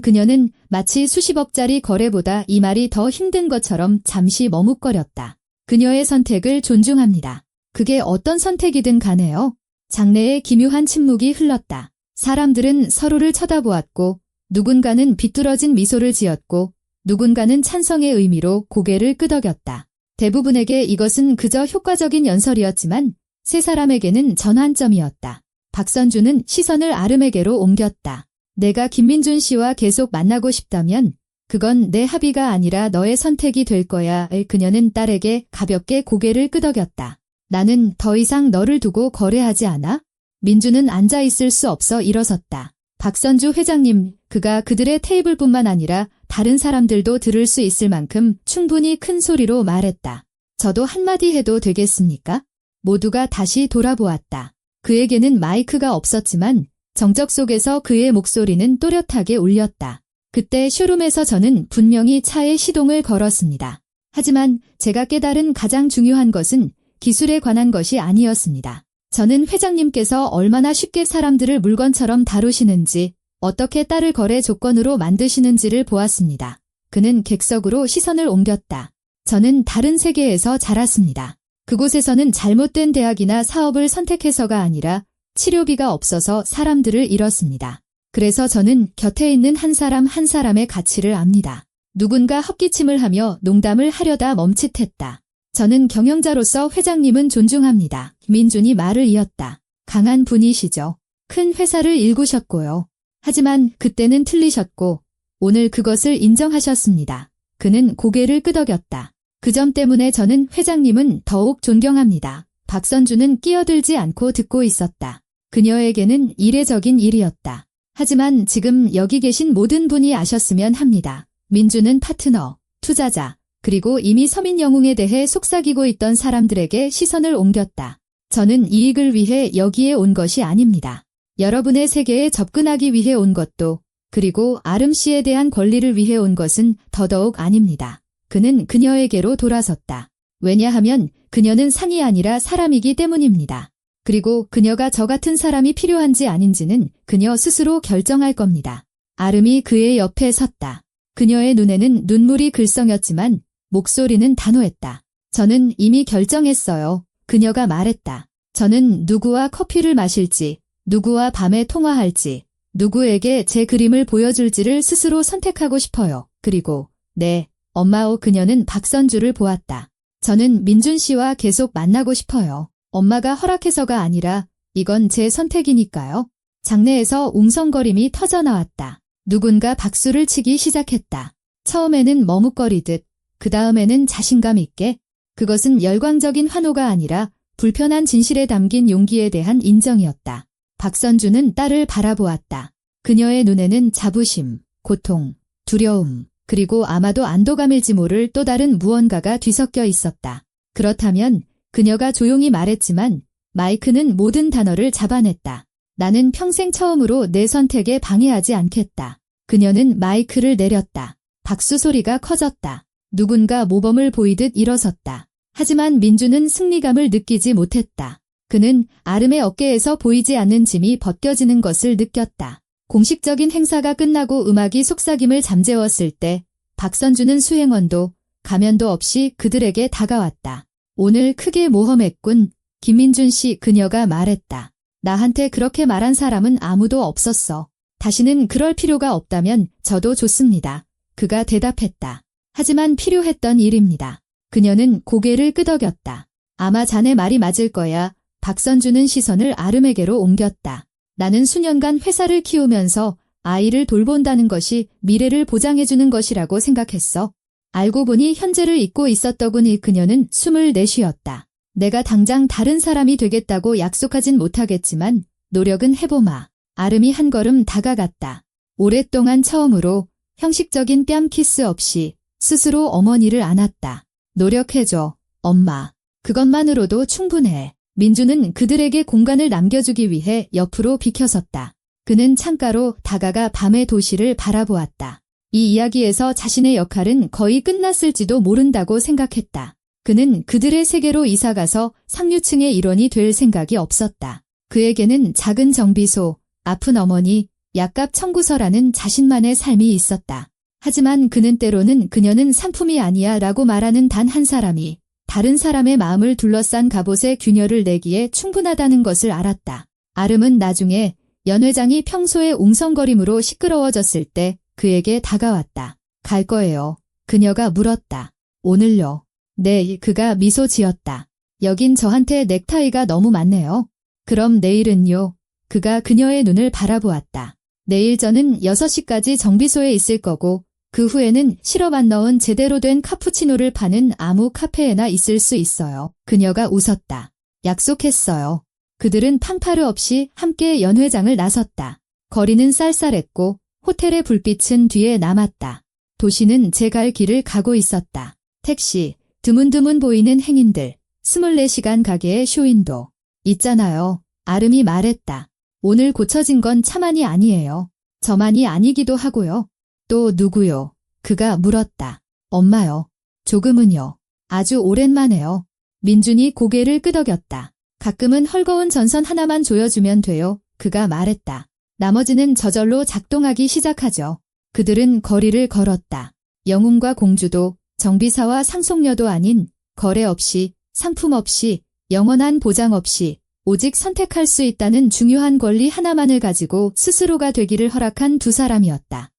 그녀는 마치 수십억짜리 거래보다 이 말이 더 힘든 것처럼 잠시 머뭇거렸다. 그녀의 선택을 존중합니다. 그게 어떤 선택이든 가네요. 장내에 기묘한 침묵이 흘렀다. 사람들은 서로를 쳐다보았고 누군가는 비뚤어진 미소를 지었고 누군가는 찬성의 의미로 고개를 끄덕였다. 대부분에게 이것은 그저 효과적인 연설이었지만 세 사람에게는 전환점이었다. 박선주는 시선을 아름에게로 옮겼다. 내가 김민준 씨와 계속 만나고 싶다면 그건 내 합의가 아니라 너의 선택이 될 거야. 그녀는 딸에게 가볍게 고개를 끄덕였다. 나는 더 이상 너를 두고 거래하지 않아? 민준은 앉아있을 수 없어 일어섰다. 박선주 회장님, 그가 그들의 테이블뿐만 아니라 다른 사람들도 들을 수 있을 만큼 충분히 큰 소리로 말했다. 저도 한마디 해도 되겠습니까? 모두가 다시 돌아보았다. 그에게는 마이크가 없었지만 정적 속에서 그의 목소리는 또렷하게 울렸다. 그때 쇼룸에서 저는 분명히 차에 시동을 걸었습니다. 하지만 제가 깨달은 가장 중요한 것은 기술에 관한 것이 아니었습니다. 저는 회장님께서 얼마나 쉽게 사람들을 물건처럼 다루시는지, 어떻게 딸을 거래 조건으로 만드시는지를 보았습니다. 그는 객석으로 시선을 옮겼다. 저는 다른 세계에서 자랐습니다. 그곳에서는 잘못된 대학이나 사업을 선택해서가 아니라 치료비가 없어서 사람들을 잃었습니다. 그래서 저는 곁에 있는 한 사람 한 사람의 가치를 압니다. 누군가 헛기침을 하며 농담을 하려다 멈칫했다. 저는 경영자로서 회장님은 존중합니다. 민준이 말을 이었다. 강한 분이시죠. 큰 회사를 일구셨고요. 하지만 그때는 틀리셨고 오늘 그것을 인정하셨습니다. 그는 고개를 끄덕였다. 그 점 때문에 저는 회장님은 더욱 존경합니다. 박선주는 끼어들지 않고 듣고 있었다. 그녀에게는 이례적인 일이었다. 하지만 지금 여기 계신 모든 분이 아셨으면 합니다. 민주는 파트너, 투자자, 그리고 이미 서민영웅에 대해 속삭이고 있던 사람들에게 시선을 옮겼다. 저는 이익을 위해 여기에 온 것이 아닙니다. 여러분의 세계에 접근하기 위해 온 것도, 그리고 아름 씨에 대한 권리를 위해 온 것은 더더욱 아닙니다. 그는 그녀에게로 돌아섰다. 왜냐하면 그녀는 상이 아니라 사람이기 때문입니다. 그리고 그녀가 저 같은 사람이 필요한지 아닌지는 그녀 스스로 결정할 겁니다. 아름이 그의 옆에 섰다. 그녀의 눈에는 눈물이 글썽였지만 목소리는 단호했다. 저는 이미 결정했어요. 그녀가 말했다. 저는 누구와 커피를 마실지, 누구와 밤에 통화할지, 누구에게 제 그림을 보여줄지를 스스로 선택하고 싶어요. 그리고 네, 엄마오. 그녀는 박선주를 보았다. 저는 민준 씨와 계속 만나고 싶어요. 엄마가 허락해서가 아니라 이건 제 선택이니까요. 장내에서 웅성거림이 터져나왔다. 누군가 박수를 치기 시작했다. 처음에는 머뭇거리듯, 그 다음에는 자신감 있게. 그것은 열광적인 환호가 아니라 불편한 진실에 담긴 용기에 대한 인정이었다. 박선주는 딸을 바라보았다. 그녀의 눈에는 자부심, 고통, 두려움, 그리고 아마도 안도감일지 모를 또 다른 무언가가 뒤섞여 있었다. 그렇다면 그녀가 조용히 말했지만 마이크는 모든 단어를 잡아냈다. 나는 평생 처음으로 내 선택에 방해하지 않겠다. 그녀는 마이크를 내렸다. 박수 소리가 커졌다. 누군가 모범을 보이듯 일어섰다. 하지만 민주는 승리감을 느끼지 못했다. 그는 아름의 어깨에서 보이지 않는 짐이 벗겨지는 것을 느꼈다. 공식적인 행사가 끝나고 음악이 속삭임을 잠재웠을 때 박선주는 수행원도 가면도 없이 그들에게 다가왔다. 오늘 크게 모험했군. 김민준 씨. 그녀가 말했다. 나한테 그렇게 말한 사람은 아무도 없었어. 다시는 그럴 필요가 없다면 저도 좋습니다. 그가 대답했다. 하지만 필요했던 일입니다. 그녀는 고개를 끄덕였다. 아마 자네 말이 맞을 거야. 박선주는 시선을 아름에게로 옮겼다. 나는 수년간 회사를 키우면서 아이를 돌본다는 것이 미래를 보장해주는 것이라고 생각했어. 알고 보니 현재를 잊고 있었더구니. 그녀는 숨을 내쉬었다. 내가 당장 다른 사람이 되겠다고 약속하진 못하겠지만 노력은 해보마. 아름이 한 걸음 다가갔다. 오랫동안 처음으로 형식적인 뺨 키스 없이 스스로 어머니를 안았다. 노력해줘, 엄마. 그것만으로도 충분해. 민주는 그들에게 공간을 남겨주기 위해 옆으로 비켜섰다. 그는 창가로 다가가 밤의 도시를 바라보았다. 이 이야기에서 자신의 역할은 거의 끝났을지도 모른다고 생각했다. 그는 그들의 세계로 이사가서 상류층의 일원이 될 생각이 없었다. 그에게는 작은 정비소, 아픈 어머니, 약값 청구서라는 자신만의 삶이 있었다. 하지만 그는 때로는 그녀는 상품이 아니야 라고 말하는 단 한 사람이 다른 사람의 마음을 둘러싼 갑옷에 균열을 내기에 충분하다는 것을 알았다. 아름은 나중에 연 회장이 평소의 웅성거림으로 시끄러워졌을 때 그에게 다가왔다. 갈 거예요. 그녀가 물었다. 오늘요? 네. 그가 미소 지었다. 여긴 저한테 넥타이가 너무 많네요. 그럼 내일은요? 그가 그녀의 눈을 바라보았다. 내일 저는 6시까지 정비소에 있을 거고 그 후에는 시럽 안 넣은 제대로 된 카푸치노를 파는 아무 카페에나 있을 수 있어요. 그녀가 웃었다. 약속했어요. 그들은 팡파르 없이 함께 연회장을 나섰다. 거리는 쌀쌀했고 호텔의 불빛은 뒤에 남았다. 도시는 제 갈 길을 가고 있었다. 택시, 드문드문 보이는 행인들, 24시간 가게의 쇼윈도. 있잖아요. 아름이 말했다. 오늘 고쳐진 건 차만이 아니에요. 저만이 아니기도 하고요. 또 누구요? 그가 물었다. 엄마요. 조금은요. 아주 오랜만에요. 민준이 고개를 끄덕였다. 가끔은 헐거운 전선 하나만 조여주면 돼요. 그가 말했다. 나머지는 저절로 작동하기 시작하죠. 그들은 거리를 걸었다. 영웅과 공주도 정비사와 상속녀도 아닌 거래 없이 상품 없이 영원한 보장 없이 오직 선택할 수 있다는 중요한 권리 하나만을 가지고 스스로가 되기를 허락한 두 사람이었다.